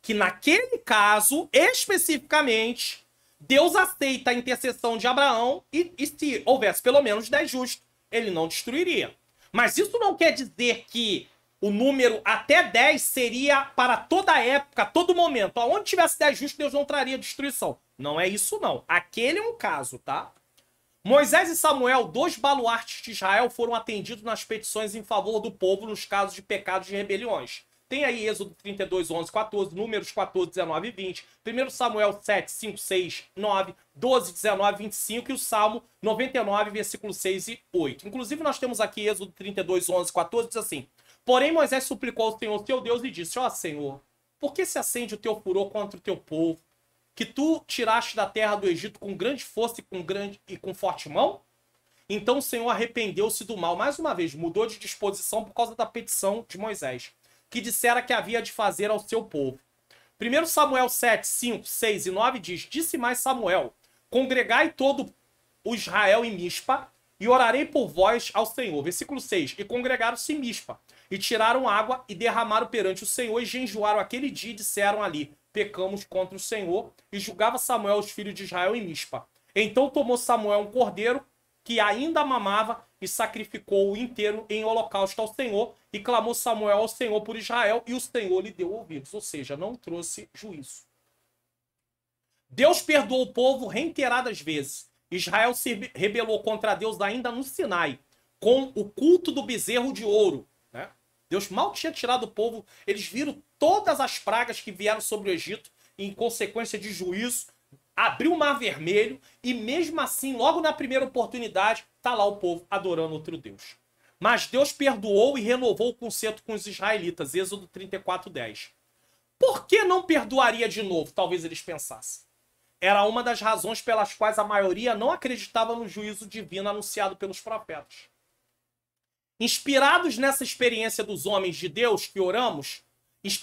que naquele caso, especificamente, Deus aceita a intercessão de Abraão e se houvesse pelo menos 10 justos, ele não destruiria. Mas isso não quer dizer que o número até 10 seria para toda a época, todo momento. Onde tivesse 10 justos, Deus não traria destruição. Não é isso, não. Aquele é um caso, tá? Moisés e Samuel, 2 baluartes de Israel, foram atendidos nas petições em favor do povo nos casos de pecados e rebeliões. Tem aí Êxodo 32, 11, 14, Números 14, 19 e 20, 1 Samuel 7, 5, 6, 9, 12, 19, 25 e o Salmo 99, versículo 6 e 8. Inclusive nós temos aqui Êxodo 32, 11, 14, diz assim: Porém Moisés suplicou ao Senhor seu Deus e disse: Ó Senhor, por que se acende o teu furor contra o teu povo? Que tu tiraste da terra do Egito com grande força e com forte mão? Então o Senhor arrependeu-se do mal. Mais uma vez, mudou de disposição por causa da petição de Moisés, que dissera que havia de fazer ao seu povo. 1 Samuel 7, 5, 6 e 9 diz: Disse mais Samuel: Congregai todo o Israel em Mispa, e orarei por vós ao Senhor. Versículo 6. E congregaram-se em Mispa, e tiraram água, e derramaram perante o Senhor, e jejuaram aquele dia, e disseram ali: Pecamos contra o Senhor. E julgava Samuel os filhos de Israel em Mispa. Então tomou Samuel um cordeiro, que ainda mamava, e sacrificou-o inteiro em holocausto ao Senhor, e clamou Samuel ao Senhor por Israel, e o Senhor lhe deu ouvidos, ou seja, não trouxe juízo. Deus perdoou o povo reiteradas vezes. Israel se rebelou contra Deus ainda no Sinai, com o culto do bezerro de ouro, né? Deus mal tinha tirado o povo, eles viram todas as pragas que vieram sobre o Egito, em consequência de juízo, abriu o Mar Vermelho, e mesmo assim, logo na primeira oportunidade, está lá o povo adorando outro Deus. Mas Deus perdoou e renovou o concerto com os israelitas, Êxodo 34, 10. Por que não perdoaria de novo? Talvez eles pensassem. Era uma das razões pelas quais a maioria não acreditava no juízo divino anunciado pelos profetas. Inspirados nessa experiência dos homens de Deus que oramos, uns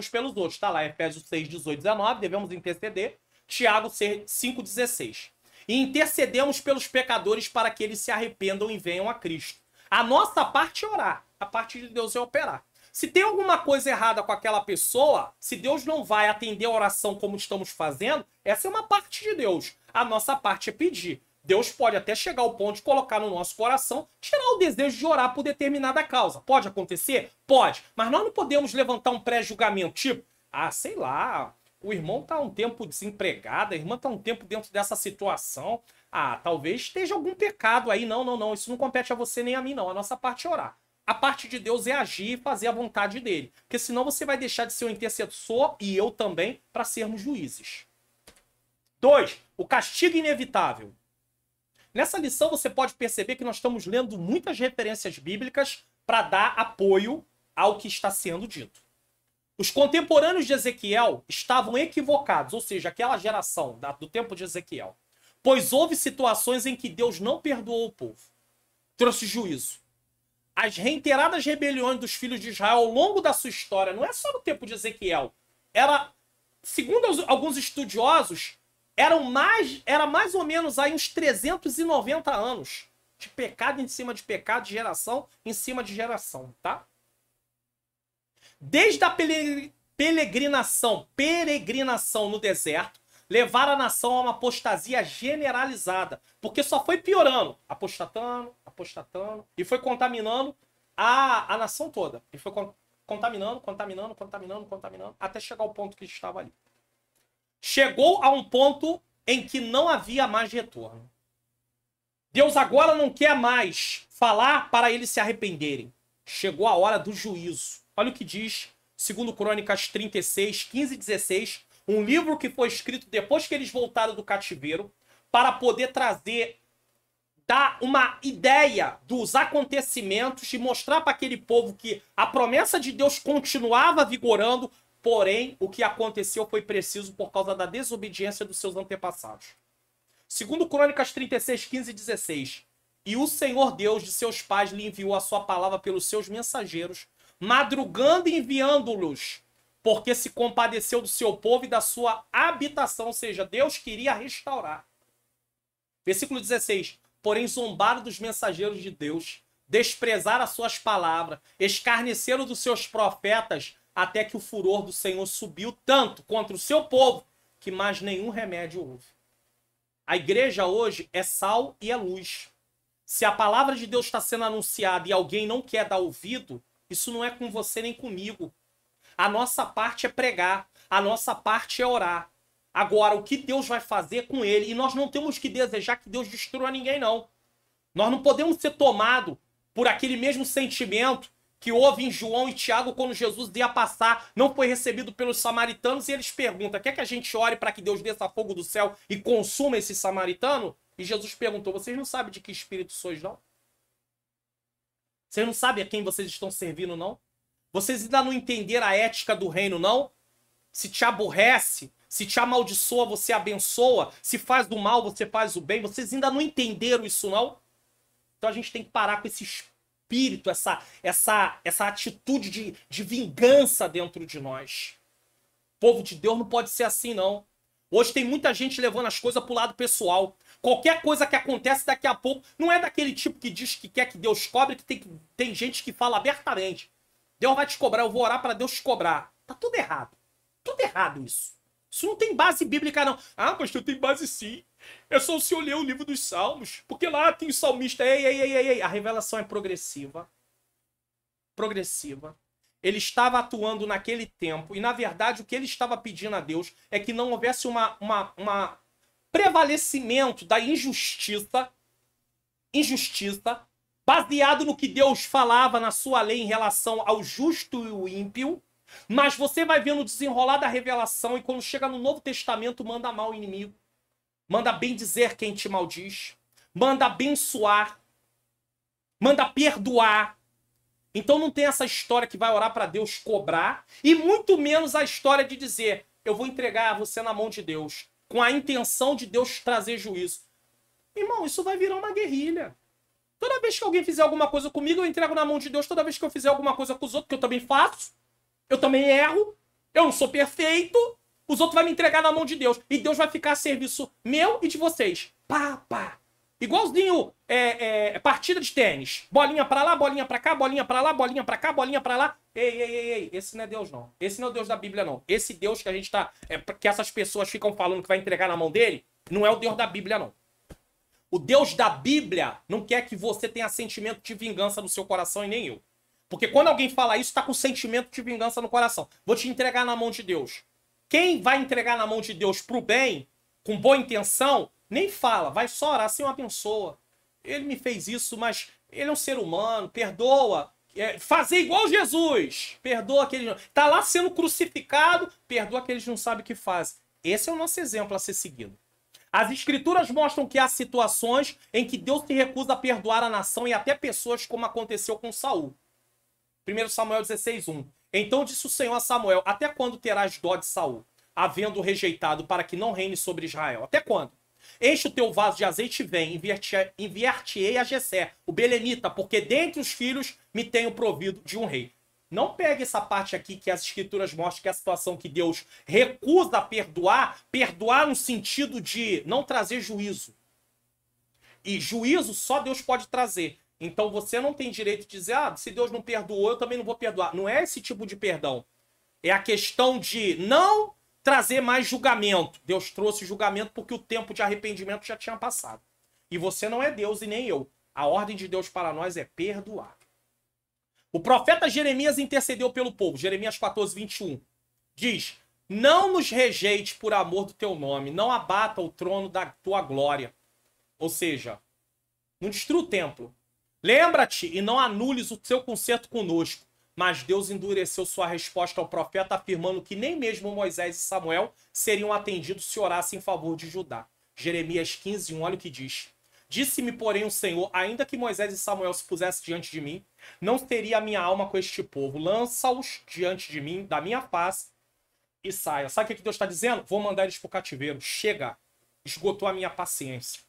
pelos outros. Está lá, Efésios 6, 18, 19, devemos interceder. Tiago 5, 16. E intercedemos pelos pecadores para que eles se arrependam e venham a Cristo. A nossa parte é orar, a parte de Deus é operar. Se tem alguma coisa errada com aquela pessoa, se Deus não vai atender a oração como estamos fazendo, essa é uma parte de Deus. A nossa parte é pedir. Deus pode até chegar ao ponto de colocar no nosso coração, tirar o desejo de orar por determinada causa. Pode acontecer? Pode. Mas nós não podemos levantar um pré-julgamento, tipo, sei lá, o irmão está um tempo desempregado, a irmã está um tempo dentro dessa situação. Talvez esteja algum pecado aí. Não. Isso não compete a você nem a mim, não. A nossa parte é orar. A parte de Deus é agir e fazer a vontade dele. Porque senão você vai deixar de ser um intercessor, e eu também, para sermos juízes. 2. O castigo inevitável. Nessa lição você pode perceber que nós estamos lendo muitas referências bíblicas para dar apoio ao que está sendo dito. Os contemporâneos de Ezequiel estavam equivocados, ou seja, aquela geração do tempo de Ezequiel. Pois houve situações em que Deus não perdoou o povo. Trouxe juízo. As reiteradas rebeliões dos filhos de Israel ao longo da sua história, não é só no tempo de Ezequiel. Segundo alguns estudiosos, era mais ou menos aí uns 390 anos de pecado em cima de pecado, de geração em cima de geração, tá? Desde a peregrinação no deserto, levar a nação a uma apostasia generalizada, porque só foi piorando, apostatando, e foi contaminando a nação toda. E foi contaminando, até chegar ao ponto que estava ali. Chegou a um ponto em que não havia mais retorno. Deus agora não quer mais falar para eles se arrependerem. Chegou a hora do juízo. Olha o que diz 2 Crônicas 36, 15 e 16, um livro que foi escrito depois que eles voltaram do cativeiro, para poder dar uma ideia dos acontecimentos e mostrar para aquele povo que a promessa de Deus continuava vigorando, porém o que aconteceu foi preciso por causa da desobediência dos seus antepassados. 2 Crônicas 36, 15 e 16. E o Senhor Deus de seus pais lhe enviou a sua palavra pelos seus mensageiros, madrugando e enviando-los, porque se compadeceu do seu povo e da sua habitação, ou seja, Deus queria restaurar. Versículo 16. Porém zombaram dos mensageiros de Deus, desprezaram as suas palavras, escarneceram dos seus profetas, até que o furor do Senhor subiu tanto contra o seu povo, que mais nenhum remédio houve. A igreja hoje é sal e é luz. Se a palavra de Deus está sendo anunciada e alguém não quer dar ouvido, isso não é com você nem comigo. A nossa parte é pregar, a nossa parte é orar. Agora, o que Deus vai fazer com ele? E nós não temos que desejar que Deus destrua ninguém, não. Nós não podemos ser tomados por aquele mesmo sentimento que houve em João e Tiago quando Jesus ia passar, não foi recebido pelos samaritanos, e eles perguntam, quer que a gente ore para que Deus desça fogo do céu e consuma esse samaritano? E Jesus perguntou, vocês não sabem de que espírito sois, não? Vocês não sabem a quem vocês estão servindo, não? Vocês ainda não entenderam a ética do reino, não? Se te aborrece, se te amaldiçoa, você abençoa. Se faz do mal, você faz o bem. Vocês ainda não entenderam isso, não? Então a gente tem que parar com esse espírito, essa atitude de vingança dentro de nós. O povo de Deus não pode ser assim, não. Hoje tem muita gente levando as coisas pro lado pessoal. Qualquer coisa que acontece daqui a pouco, não é daquele tipo que diz que quer que Deus cobre, que tem gente que fala abertamente. Deus vai te cobrar, eu vou orar para Deus te cobrar. Tá tudo errado. Tudo errado isso. Isso não tem base bíblica, não. Ah, pastor, tem base sim. É só o senhor ler o livro dos Salmos. Porque lá tem o salmista. Ei. A revelação é progressiva. Progressiva. Ele estava atuando naquele tempo. E, na verdade, o que ele estava pedindo a Deus é que não houvesse uma prevalecimento da injustiça. Baseado no que Deus falava na sua lei em relação ao justo e o ímpio. Mas você vai vendo o desenrolar da revelação e quando chega no Novo Testamento, manda mal o inimigo. Manda bem dizer quem te maldiz. Manda abençoar. Manda perdoar. Então não tem essa história que vai orar para Deus cobrar. E muito menos a história de dizer, eu vou entregar você na mão de Deus. Com a intenção de Deus trazer juízo. Irmão, isso vai virar uma guerrilha. Toda vez que alguém fizer alguma coisa comigo, eu entrego na mão de Deus. Toda vez que eu fizer alguma coisa com os outros, que eu também faço. Eu também erro, eu não sou perfeito, os outros vão me entregar na mão de Deus. E Deus vai ficar a serviço meu e de vocês. Pá. Igualzinho partida de tênis. Bolinha pra lá, bolinha pra cá, bolinha pra lá, bolinha pra cá, bolinha pra lá. Ei. Esse não é Deus, não. Esse não é o Deus da Bíblia, não. Esse Deus que a gente tá... que essas pessoas ficam falando que vai entregar na mão dele, não é o Deus da Bíblia, não. O Deus da Bíblia não quer que você tenha sentimento de vingança no seu coração e nem eu. Porque quando alguém fala isso, tá com sentimento de vingança no coração. Vou te entregar na mão de Deus. Quem vai entregar na mão de Deus pro bem, com boa intenção, nem fala. Vai só orar, Senhor, abençoa. Ele me fez isso, mas ele é um ser humano, perdoa. Fazer igual Jesus. Perdoa aquele... Tá lá sendo crucificado, perdoa aqueles que não sabem o que fazem. Esse é o nosso exemplo a ser seguido. As escrituras mostram que há situações em que Deus se recusa a perdoar a nação e até pessoas, como aconteceu com Saul. 1 Samuel 16:1. Então disse o Senhor a Samuel, até quando terás dó de Saul, havendo rejeitado para que não reine sobre Israel? Até quando? Enche o teu vaso de azeite e vem, enviar-te-ei a Jessé, o belemita, porque dentre os filhos me tenho provido de um rei. Não pegue essa parte aqui que as escrituras mostram que é a situação que Deus recusa perdoar no sentido de não trazer juízo. E juízo só Deus pode trazer. Então você não tem direito de dizer, se Deus não perdoou, eu também não vou perdoar. Não é esse tipo de perdão. É a questão de não trazer mais julgamento. Deus trouxe julgamento porque o tempo de arrependimento já tinha passado. E você não é Deus e nem eu. A ordem de Deus para nós é perdoar. O profeta Jeremias intercedeu pelo povo. Jeremias 14:21. Diz, não nos rejeite por amor do teu nome. Não abata o trono da tua glória. Ou seja, não destrua o templo. Lembra-te e não anules o seu concerto conosco. Mas Deus endureceu sua resposta ao profeta, afirmando que nem mesmo Moisés e Samuel seriam atendidos se orassem em favor de Judá. Jeremias 15:1, olha o que diz. Disse-me, porém, o Senhor, ainda que Moisés e Samuel se pusessem diante de mim, não teria a minha alma com este povo. Lança-os diante de mim, da minha face, e saia. Sabe o que Deus está dizendo? Vou mandar eles para o cativeiro. Chega. Esgotou a minha paciência.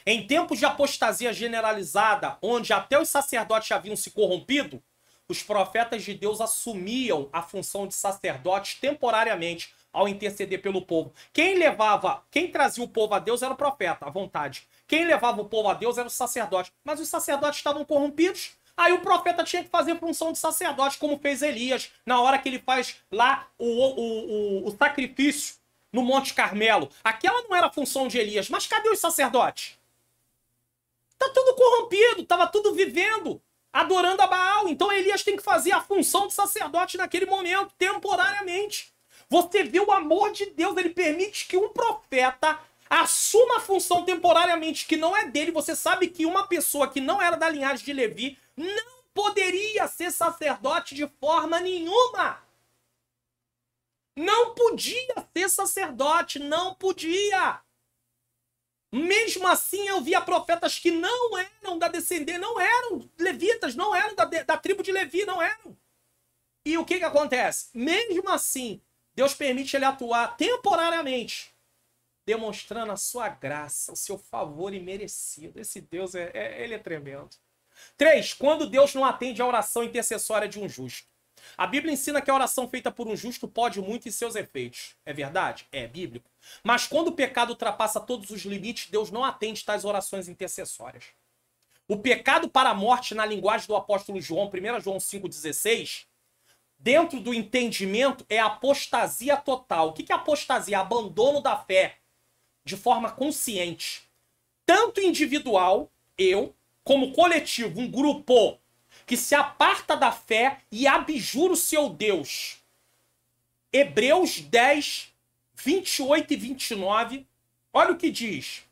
Em tempos de apostasia generalizada, onde até os sacerdotes haviam se corrompido, os profetas de Deus assumiam a função de sacerdotes temporariamente ao interceder pelo povo. Quem trazia o povo a Deus era o profeta, à vontade. Quem levava o povo a Deus era o sacerdote. Mas os sacerdotes estavam corrompidos. Aí o profeta tinha que fazer função de sacerdote, como fez Elias, na hora que ele faz lá o sacrifício no Monte Carmelo. Aquela não era a função de Elias. Mas cadê os sacerdotes? Tá tudo corrompido, tava tudo vivendo, adorando a Baal. Então Elias tem que fazer a função de sacerdote naquele momento, temporariamente. Você vê o amor de Deus, ele permite que um profeta assuma a função temporariamente que não é dele. Você sabe que uma pessoa que não era da linhagem de Levi não poderia ser sacerdote de forma nenhuma. Não podia ser sacerdote, não podia. Mesmo assim, eu via profetas que não eram da descendência, não eram levitas, não eram da tribo de Levi, não eram. E o que acontece? Mesmo assim, Deus permite ele atuar temporariamente, demonstrando a sua graça, o seu favor imerecido. Esse Deus, ele é tremendo. 3. Quando Deus não atende a oração intercessória de um justo. A Bíblia ensina que a oração feita por um justo pode muito em seus efeitos. É verdade? É bíblico. Mas quando o pecado ultrapassa todos os limites, Deus não atende tais orações intercessórias. O pecado para a morte, na linguagem do apóstolo João, 1 João 5,16, dentro do entendimento, é apostasia total. O que é apostasia? Abandono da fé de forma consciente. Tanto individual, eu, como coletivo, um grupo que se aparta da fé e abjura o seu Deus. Hebreus 10, 28 e 29. Olha o que diz.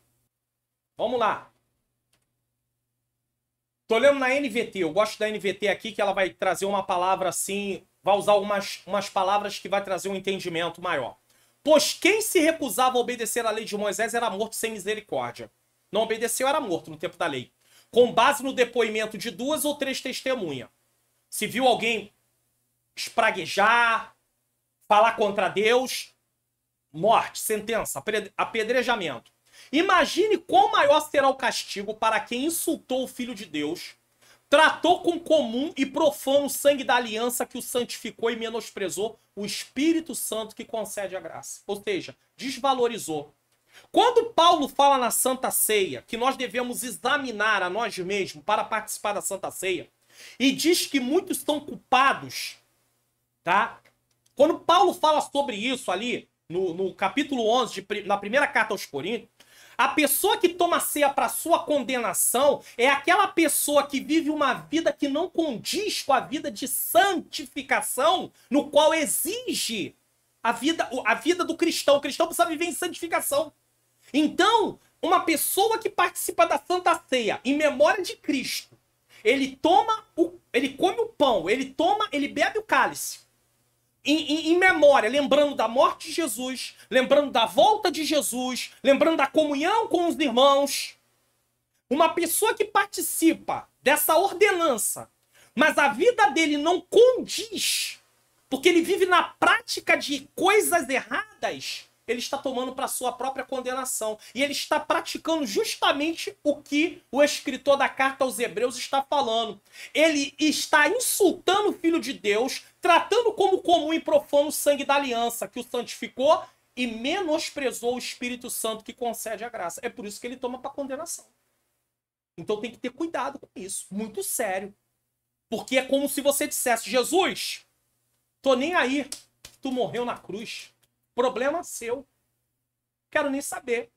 Vamos lá. Tô lendo na NVT. Eu gosto da NVT aqui, que ela vai trazer uma palavra assim, vai usar umas palavras que vai trazer um entendimento maior. Pois quem se recusava a obedecer à lei de Moisés era morto sem misericórdia. Não obedeceu, era morto no tempo da lei. Com base no depoimento de 2 ou 3 testemunhas. Se viu alguém espraguejar, falar contra Deus, morte, sentença, apedrejamento. Imagine quão maior será o castigo para quem insultou o Filho de Deus, tratou com comum e profano o sangue da aliança que o santificou e menosprezou o Espírito Santo que concede a graça. Ou seja, desvalorizou. Quando Paulo fala na Santa Ceia que nós devemos examinar a nós mesmos para participar da Santa Ceia, e diz que muitos estão culpados, tá? Quando Paulo fala sobre isso ali, no capítulo 11, na primeira carta aos Coríntios, a pessoa que toma ceia para sua condenação é aquela pessoa que vive uma vida que não condiz com a vida de santificação, no qual exige a vida do cristão. O cristão precisa viver em santificação. Então, uma pessoa que participa da Santa Ceia em memória de Cristo, ele come o pão, ele bebe o cálice. Em memória, lembrando da morte de Jesus, lembrando da volta de Jesus, lembrando da comunhão com os irmãos. Uma pessoa que participa dessa ordenança, mas a vida dele não condiz, porque ele vive na prática de coisas erradas, ele está tomando para sua própria condenação. E ele está praticando justamente o que o escritor da carta aos Hebreus está falando. Ele está insultando o Filho de Deus, tratando como comum e profano o sangue da aliança que o santificou e menosprezou o Espírito Santo que concede a graça. É por isso que ele toma para condenação. Então tem que ter cuidado com isso. Muito sério. Porque é como se você dissesse: Jesus, tô nem aí. Tu morreu na cruz. Problema seu. Quero nem saber.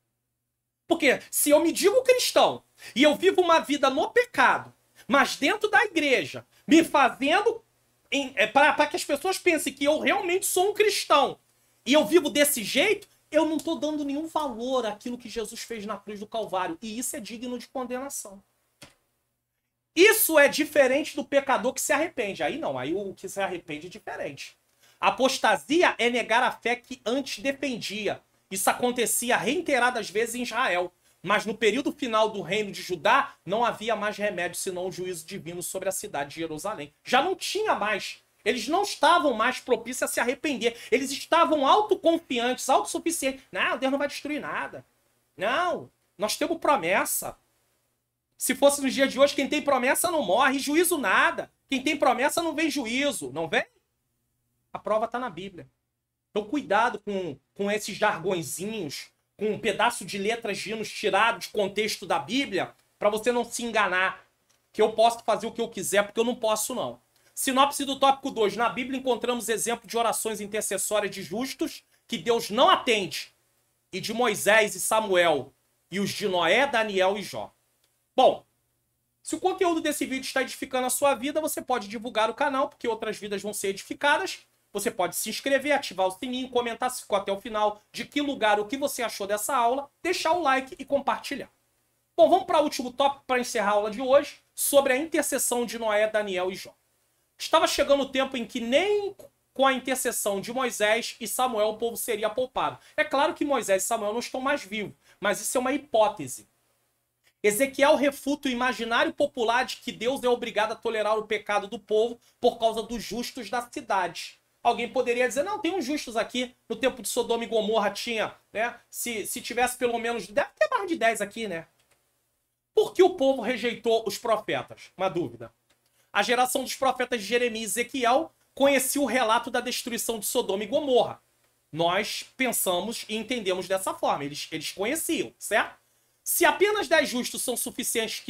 Porque se eu me digo cristão e eu vivo uma vida no pecado, mas dentro da igreja, me fazendo para que as pessoas pensem que eu realmente sou um cristão e eu vivo desse jeito, eu não estou dando nenhum valor àquilo que Jesus fez na cruz do Calvário. E isso é digno de condenação. Isso é diferente do pecador que se arrepende. Aí não, aí o que se arrepende é diferente. Apostasia é negar a fé que antes defendia. Isso acontecia reiteradas vezes em Israel. Mas no período final do reino de Judá, não havia mais remédio senão o juízo divino sobre a cidade de Jerusalém. Já não tinha mais. Eles não estavam mais propícios a se arrepender. Eles estavam autoconfiantes, autossuficientes. Não, Deus não vai destruir nada. Não, nós temos promessa. Se fosse nos dias de hoje, quem tem promessa não morre, juízo nada. Quem tem promessa não vem juízo. Não vem? A prova está na Bíblia. Então cuidado com esses jargõezinhos, com um pedaço de letras de hinos tirado de contexto da Bíblia, para você não se enganar que eu posso fazer o que eu quiser, porque eu não posso não. Sinopse do tópico 2. Na Bíblia encontramos exemplo de orações intercessórias de justos que Deus não atende, e de Moisés e Samuel, e os de Noé, Daniel e Jó. Bom, se o conteúdo desse vídeo está edificando a sua vida, você pode divulgar o canal, porque outras vidas vão ser edificadas. Você pode se inscrever, ativar o sininho, comentar se ficou até o final, de que lugar, o que você achou dessa aula, deixar o like e compartilhar. Bom, vamos para o último tópico para encerrar a aula de hoje, sobre a intercessão de Noé, Daniel e Jó. Estava chegando o tempo em que nem com a intercessão de Moisés e Samuel o povo seria poupado. É claro que Moisés e Samuel não estão mais vivos, mas isso é uma hipótese. Ezequiel refuta o imaginário popular de que Deus é obrigado a tolerar o pecado do povo por causa dos justos da cidade. Alguém poderia dizer, não, tem uns justos aqui. No tempo de Sodoma e Gomorra tinha, né? Se tivesse pelo menos, deve ter mais de 10 aqui, né? Por que o povo rejeitou os profetas? Uma dúvida. A geração dos profetas de Jeremias e Ezequiel conhecia o relato da destruição de Sodoma e Gomorra. Nós pensamos e entendemos dessa forma. Eles conheciam, certo? Se apenas 10 justos são suficientes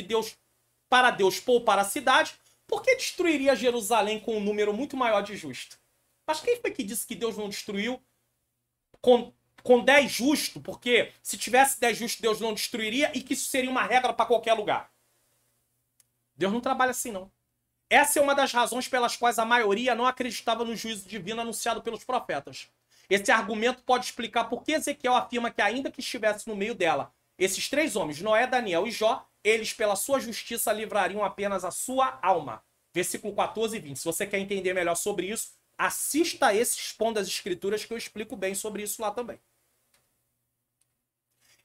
para Deus poupar a cidade, por que destruiria Jerusalém com um número muito maior de justos? Mas quem foi que disse que Deus não destruiu com 10 justos? Porque se tivesse 10 justos, Deus não destruiria e que isso seria uma regra para qualquer lugar. Deus não trabalha assim, não. Essa é uma das razões pelas quais a maioria não acreditava no juízo divino anunciado pelos profetas. Esse argumento pode explicar por que Ezequiel afirma que, ainda que estivesse no meio dela, esses 3 homens, Noé, Daniel e Jó, eles, pela sua justiça, livrariam apenas a sua alma. Versículo 14 e 20. Se você quer entender melhor sobre isso, assista a esse Expondo as Escrituras, que eu explico bem sobre isso lá também.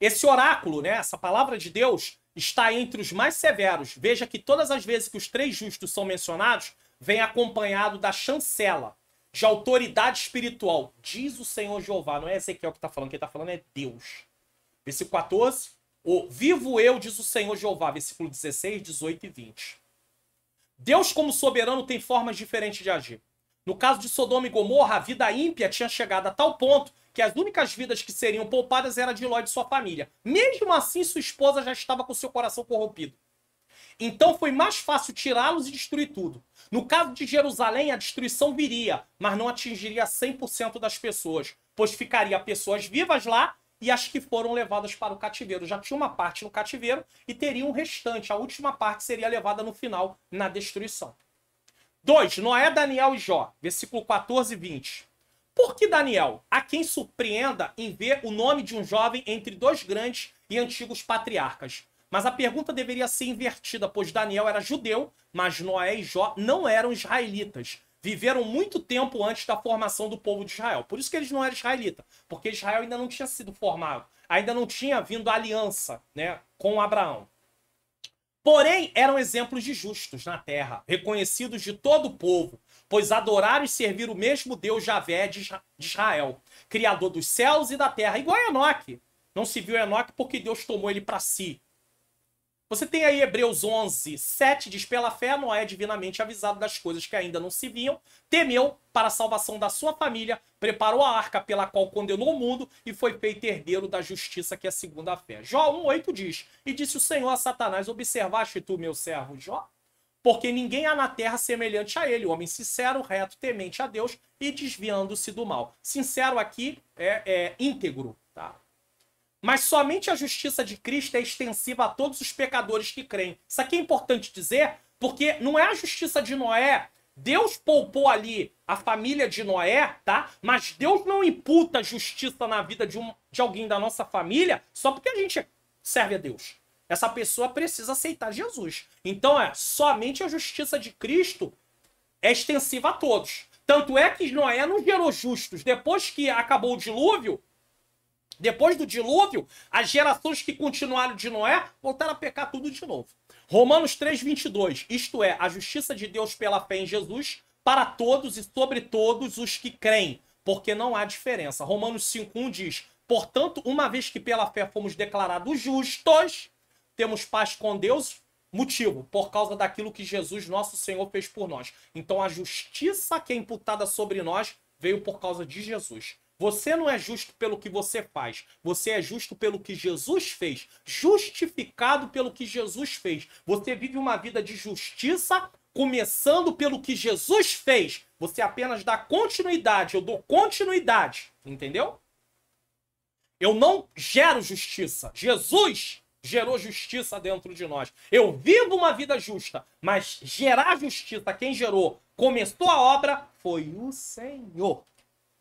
Esse oráculo, né, essa palavra de Deus, está entre os mais severos. Veja que todas as vezes que os 3 justos são mencionados, vem acompanhado da chancela, de autoridade espiritual. Diz o Senhor Jeová, não é Ezequiel que está falando, quem está falando é Deus. Versículo 14, o vivo eu, diz o Senhor Jeová. Versículo 16, 18 e 20. Deus, como soberano, tem formas diferentes de agir. No caso de Sodoma e Gomorra, a vida ímpia tinha chegado a tal ponto que as únicas vidas que seriam poupadas eram de Ló e de sua família. Mesmo assim, sua esposa já estava com seu coração corrompido. Então foi mais fácil tirá-los e destruir tudo. No caso de Jerusalém, a destruição viria, mas não atingiria 100% das pessoas, pois ficaria pessoas vivas lá e as que foram levadas para o cativeiro. Já tinha uma parte no cativeiro e teria um restante. A última parte seria levada no final, na destruição. 2. Noé, Daniel e Jó. Versículo 14 e 20. Por que Daniel? A quem surpreenda em ver o nome de um jovem entre 2 grandes e antigos patriarcas. Mas a pergunta deveria ser invertida, pois Daniel era judeu, mas Noé e Jó não eram israelitas. Viveram muito tempo antes da formação do povo de Israel. Por isso que eles não eram israelitas, porque Israel ainda não tinha sido formado, ainda não tinha vindo a aliança, né, com Abraão. Porém, eram exemplos de justos na terra, reconhecidos de todo o povo, pois adoraram e serviram o mesmo Deus Javé de Israel, criador dos céus e da terra, igual a Enoque. Não se viu Enoque porque Deus tomou ele para si. Você tem aí Hebreus 11, 7, diz: pela fé, Noé, divinamente avisado das coisas que ainda não se viam, temeu para a salvação da sua família, preparou a arca pela qual condenou o mundo e foi feito herdeiro da justiça, que é segundo a fé. Jó 1,8 diz: e disse o Senhor a Satanás: observaste tu, meu servo Jó? Porque ninguém há na terra semelhante a ele, homem sincero, reto, temente a Deus e desviando-se do mal. Sincero aqui é íntegro, tá? Mas somente a justiça de Cristo é extensiva a todos os pecadores que creem. Isso aqui é importante dizer, porque não é a justiça de Noé. Deus poupou ali a família de Noé, tá? Mas Deus não imputa justiça na vida de alguém da nossa família só porque a gente serve a Deus. Essa pessoa precisa aceitar Jesus. Então somente a justiça de Cristo é extensiva a todos. Tanto é que Noé não gerou justos. Depois que acabou o dilúvio, depois do dilúvio, as gerações que continuaram de Noé voltaram a pecar tudo de novo. Romanos 3,22. Isto é, a justiça de Deus pela fé em Jesus para todos e sobre todos os que creem, porque não há diferença. Romanos 5,1 diz: portanto, uma vez que pela fé fomos declarados justos, temos paz com Deus. Motivo, por causa daquilo que Jesus, nosso Senhor, fez por nós. Então a justiça que é imputada sobre nós veio por causa de Jesus. Você não é justo pelo que você faz. Você é justo pelo que Jesus fez. Justificado pelo que Jesus fez. Você vive uma vida de justiça começando pelo que Jesus fez. Você apenas dá continuidade. Eu dou continuidade. Entendeu? Eu não gero justiça. Jesus gerou justiça dentro de nós. Eu vivo uma vida justa, mas gerar justiça, quem gerou, começou a obra, foi o Senhor.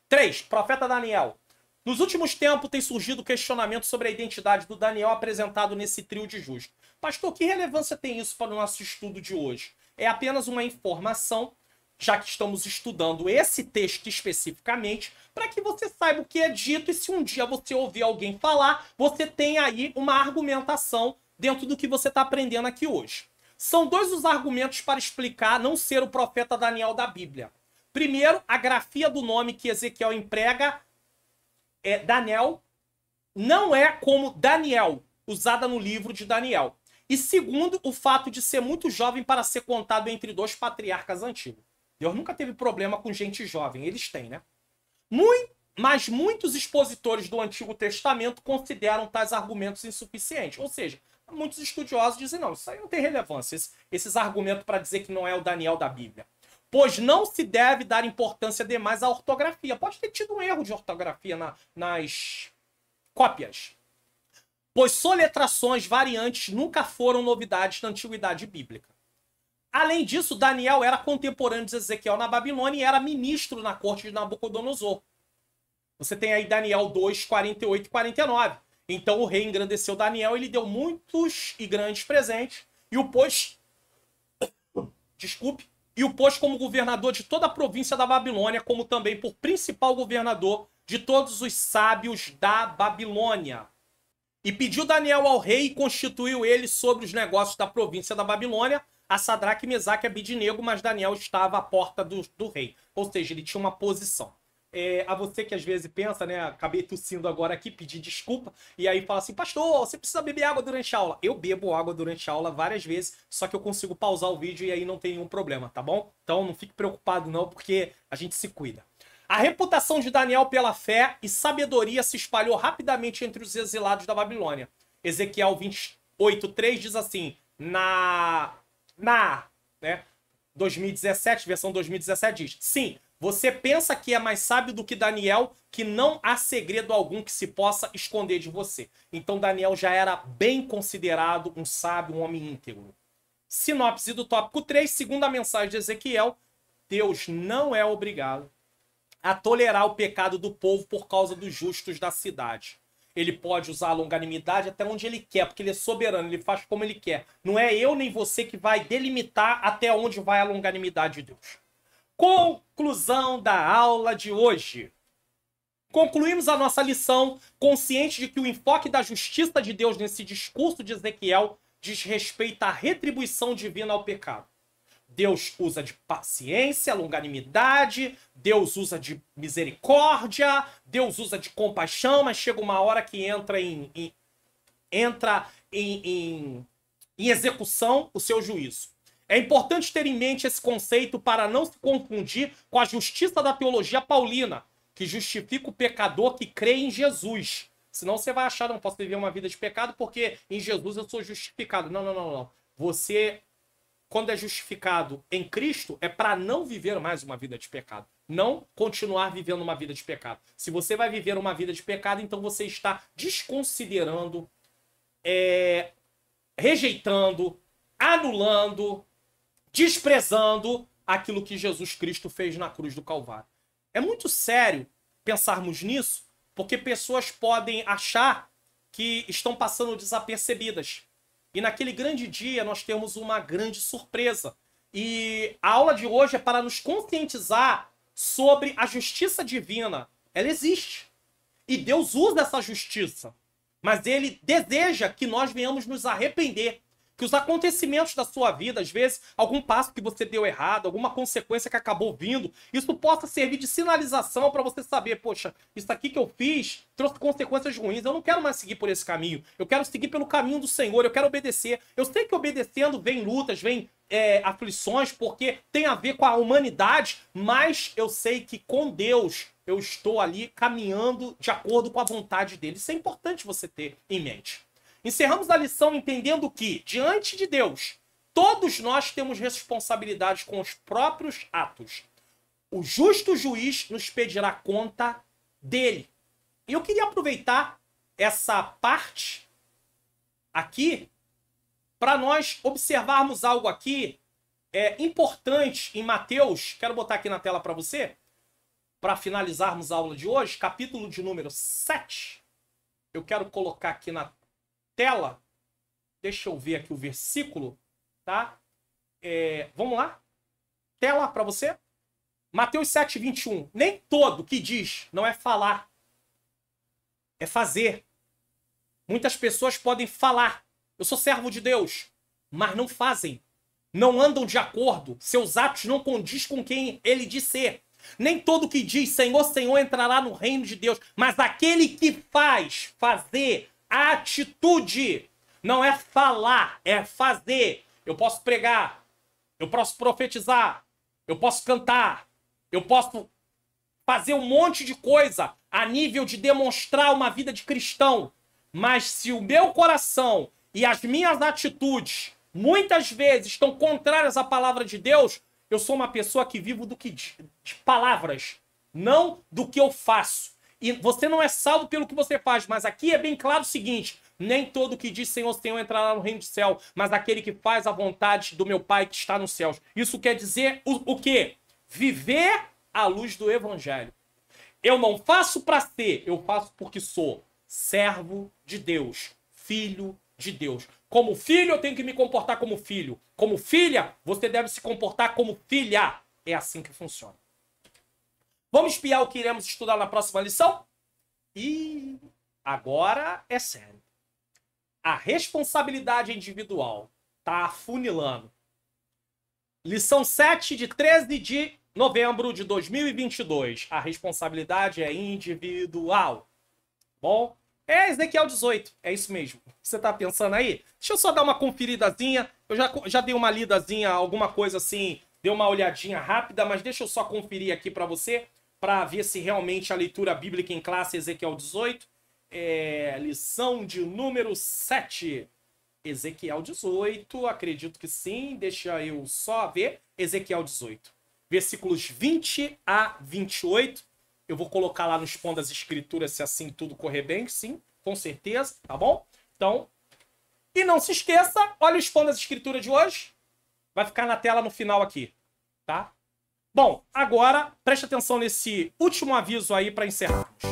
3. Profeta Daniel. Nos últimos tempos tem surgido questionamento sobre a identidade do Daniel apresentado nesse trio de justos. Pastor, que relevância tem isso para o nosso estudo de hoje? É apenas uma informação, já que estamos estudando esse texto especificamente, para que você saiba o que é dito e se um dia você ouvir alguém falar, você tem aí uma argumentação dentro do que você está aprendendo aqui hoje. São dois os argumentos para explicar não ser o profeta Daniel da Bíblia. Primeiro, a grafia do nome que Ezequiel emprega, Daniel, não é como Daniel, usada no livro de Daniel. E segundo, o fato de ser muito jovem para ser contado entre dois patriarcas antigos. Deus nunca teve problema com gente jovem, eles têm, né? Mas muitos expositores do Antigo Testamento consideram tais argumentos insuficientes. Ou seja, muitos estudiosos dizem, não, isso aí não tem relevância, esses argumentos para dizer que não é o Daniel da Bíblia. Pois não se deve dar importância demais à ortografia. Pode ter tido um erro de ortografia nas cópias. Pois soletrações variantes nunca foram novidades na Antiguidade Bíblica. Além disso, Daniel era contemporâneo de Ezequiel na Babilônia e era ministro na corte de Nabucodonosor. Você tem aí Daniel 2, 48 e 49. Então o rei engrandeceu Daniel e lhe deu muitos e grandes presentes e o pôs como governador de toda a província da Babilônia, como também por principal governador de todos os sábios da Babilônia. E pediu Daniel ao rei e constituiu ele sobre os negócios da província da Babilônia, a Sadraque, Mesaque e Abidnego, mas Daniel estava à porta do rei. Ou seja, ele tinha uma posição. A você que às vezes pensa, né? Acabei tossindo agora aqui, pedi desculpa, e aí fala assim, pastor, você precisa beber água durante a aula. Eu bebo água durante a aula várias vezes, só que eu consigo pausar o vídeo e aí não tem nenhum problema, tá bom? Então não fique preocupado não, porque a gente se cuida. A reputação de Daniel pela fé e sabedoria se espalhou rapidamente entre os exilados da Babilônia. Ezequiel 28:3 diz assim, né, 2017, versão 2017 diz, sim, você pensa que é mais sábio do que Daniel, que não há segredo algum que se possa esconder de você. Então Daniel já era bem considerado um sábio, um homem íntegro. Sinopse do tópico 3, segundo a mensagem de Ezequiel, Deus não é obrigado a tolerar o pecado do povo por causa dos justos da cidade. Ele pode usar a longanimidade até onde ele quer, porque ele é soberano, ele faz como ele quer. Não é eu nem você que vai delimitar até onde vai a longanimidade de Deus. Conclusão da aula de hoje. Concluímos a nossa lição consciente de que o enfoque da justiça de Deus nesse discurso de Ezequiel diz respeito à retribuição divina ao pecado. Deus usa de paciência, longanimidade, Deus usa de misericórdia, Deus usa de compaixão, mas chega uma hora que entra em execução o seu juízo. É importante ter em mente esse conceito para não se confundir com a justiça da teologia paulina, que justifica o pecador que crê em Jesus. Senão você vai achar, não posso viver uma vida de pecado porque em Jesus eu sou justificado. Não. Você, quando é justificado em Cristo, é para não viver mais uma vida de pecado. Não continuar vivendo uma vida de pecado. Se você vai viver uma vida de pecado, então você está desconsiderando, rejeitando, anulando, desprezando aquilo que Jesus Cristo fez na cruz do Calvário. É muito sério pensarmos nisso, porque pessoas podem achar que estão passando desapercebidas. E naquele grande dia nós temos uma grande surpresa. E a aula de hoje é para nos conscientizar sobre a justiça divina. Ela existe. E Deus usa essa justiça. Mas Ele deseja que nós venhamos nos arrepender. Que os acontecimentos da sua vida, às vezes, algum passo que você deu errado, alguma consequência que acabou vindo, isso possa servir de sinalização para você saber, poxa, isso aqui que eu fiz trouxe consequências ruins, eu não quero mais seguir por esse caminho, eu quero seguir pelo caminho do Senhor, eu quero obedecer. Eu sei que obedecendo vem lutas, vem aflições, porque tem a ver com a humanidade, mas eu sei que com Deus eu estou ali caminhando de acordo com a vontade dele. Isso é importante você ter em mente. Encerramos a lição entendendo que, diante de Deus, todos nós temos responsabilidade com os próprios atos. O justo juiz nos pedirá conta dele. E eu queria aproveitar essa parte aqui para nós observarmos algo aqui importante em Mateus. Quero botar aqui na tela para você, para finalizarmos a aula de hoje, capítulo de número 7. Eu quero colocar aqui na tela, deixa eu ver aqui o versículo, tá? Vamos lá? Tela para você. Mateus 7, 21. Nem todo que diz não é falar, é fazer. Muitas pessoas podem falar, eu sou servo de Deus, mas não fazem, não andam de acordo, seus atos não condiz com quem ele diz ser. Nem todo que diz Senhor, Senhor entrará no reino de Deus, mas aquele que faz, fazer, a atitude, não é falar, é fazer. Eu posso pregar, eu posso profetizar, eu posso cantar, eu posso fazer um monte de coisa a nível de demonstrar uma vida de cristão, mas se o meu coração e as minhas atitudes muitas vezes estão contrárias à palavra de Deus, eu sou uma pessoa que vivo do que de palavras, não do que eu faço. E você não é salvo pelo que você faz, mas aqui é bem claro o seguinte: nem todo que diz Senhor, Senhor entrará no reino do céu, mas aquele que faz a vontade do meu Pai que está nos céus. Isso quer dizer o quê? Viver à luz do evangelho. Eu não faço para ser, eu faço porque sou servo de Deus, filho de Deus. Como filho, eu tenho que me comportar como filho. Como filha, você deve se comportar como filha. É assim que funciona. Vamos espiar o que iremos estudar na próxima lição? E agora é sério. A responsabilidade individual está afunilando. Lição 7 de 13 de novembro de 2022. A responsabilidade é individual. Bom, é Ezequiel 18. É isso mesmo. Você tá pensando aí? Deixa eu só dar uma conferidazinha. Eu já dei uma lidazinha, alguma coisa assim. Dei uma olhadinha rápida, mas deixa eu só conferir aqui para você, para ver se realmente a leitura bíblica em classe Ezequiel 18. Lição de número 7. Ezequiel 18, acredito que sim. Deixa eu só ver. Ezequiel 18. Versículos 20 a 28. Eu vou colocar lá no Expon das Escrituras se assim tudo correr bem. Sim, com certeza, tá bom? Então, e não se esqueça, olha o Expon das Escrituras de hoje. Vai ficar na tela no final aqui, tá? Bom, agora preste atenção nesse último aviso aí para encerrarmos.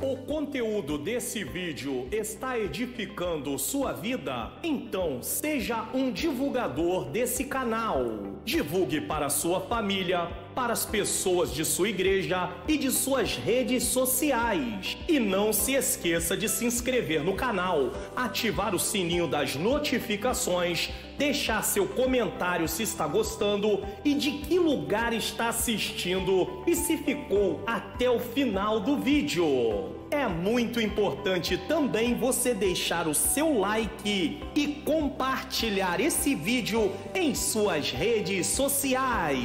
O conteúdo desse vídeo está edificando sua vida? Então seja um divulgador desse canal. Divulgue para sua família, para as pessoas de sua igreja e de suas redes sociais. E não se esqueça de se inscrever no canal, ativar o sininho das notificações, deixar seu comentário se está gostando e de que lugar está assistindo e se ficou até o final do vídeo. É muito importante também você deixar o seu like e compartilhar esse vídeo em suas redes sociais.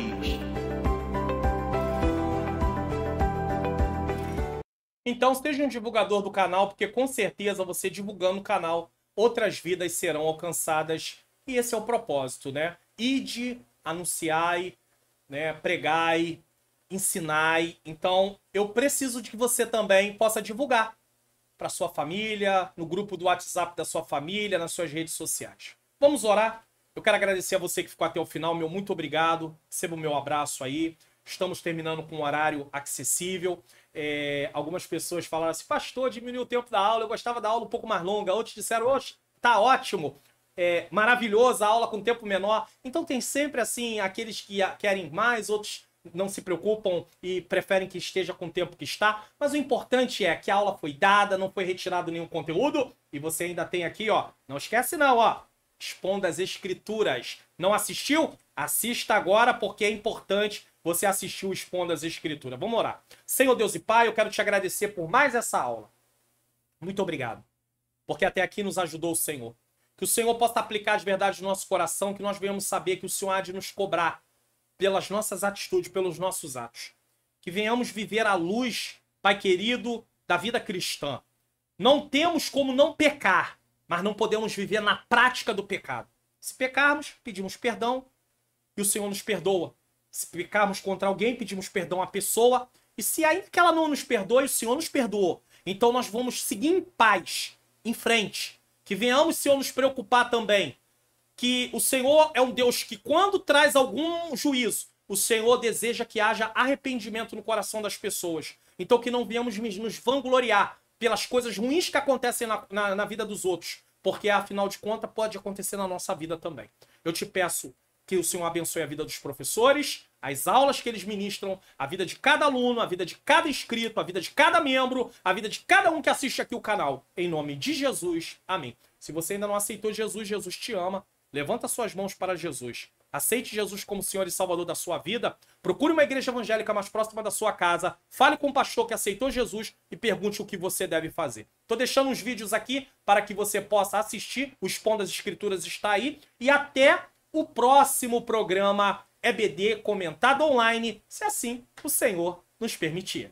Então seja um divulgador do canal, porque com certeza você divulgando o canal, outras vidas serão alcançadas. E esse é o propósito, né? Ide, anunciai, né? Pregai, ensinai. Então, eu preciso de que você também possa divulgar para sua família, no grupo do WhatsApp da sua família, nas suas redes sociais. Vamos orar? Eu quero agradecer a você que ficou até o final. Meu muito obrigado. Receba o meu abraço aí. Estamos terminando com um horário acessível. Algumas pessoas falaram assim: pastor, diminuiu o tempo da aula. Eu gostava da aula um pouco mais longa. Outros disseram: oxe, tá ótimo. Maravilhosa a aula com tempo menor. Então tem sempre assim aqueles que querem mais, outros não se preocupam e preferem que esteja com o tempo que está. Mas o importante é que a aula foi dada, não foi retirado nenhum conteúdo e você ainda tem aqui, ó, não esquece não, ó, Expon das Escrituras. Não assistiu? Assista agora, porque é importante você assistir o Expon das Escrituras. Vamos orar. Senhor Deus e Pai, eu quero te agradecer por mais essa aula. Muito obrigado, porque até aqui nos ajudou o Senhor. Que o Senhor possa aplicar de verdade no nosso coração, que nós venhamos saber que o Senhor há de nos cobrar pelas nossas atitudes, pelos nossos atos. Que venhamos viver à luz, Pai querido, da vida cristã. Não temos como não pecar, mas não podemos viver na prática do pecado. Se pecarmos, pedimos perdão e o Senhor nos perdoa. Se pecarmos contra alguém, pedimos perdão à pessoa. E se ainda que ela não nos perdoe, o Senhor nos perdoou. Então nós vamos seguir em paz, em frente. Que venhamos, Senhor, nos preocupar também. Que o Senhor é um Deus que, quando traz algum juízo, o Senhor deseja que haja arrependimento no coração das pessoas. Então que não venhamos nos vangloriar pelas coisas ruins que acontecem na vida dos outros. Porque, afinal de contas, pode acontecer na nossa vida também. Eu te peço que o Senhor abençoe a vida dos professores, as aulas que eles ministram, a vida de cada aluno, a vida de cada inscrito, a vida de cada membro, a vida de cada um que assiste aqui o canal. Em nome de Jesus, amém. Se você ainda não aceitou Jesus, Jesus te ama. Levanta suas mãos para Jesus. Aceite Jesus como Senhor e Salvador da sua vida. Procure uma igreja evangélica mais próxima da sua casa. Fale com um pastor que aceitou Jesus e pergunte o que você deve fazer. Estou deixando uns vídeos aqui para que você possa assistir. O Pão das Escrituras está aí. E até o próximo programa EBD comentado online, se assim o Senhor nos permitir.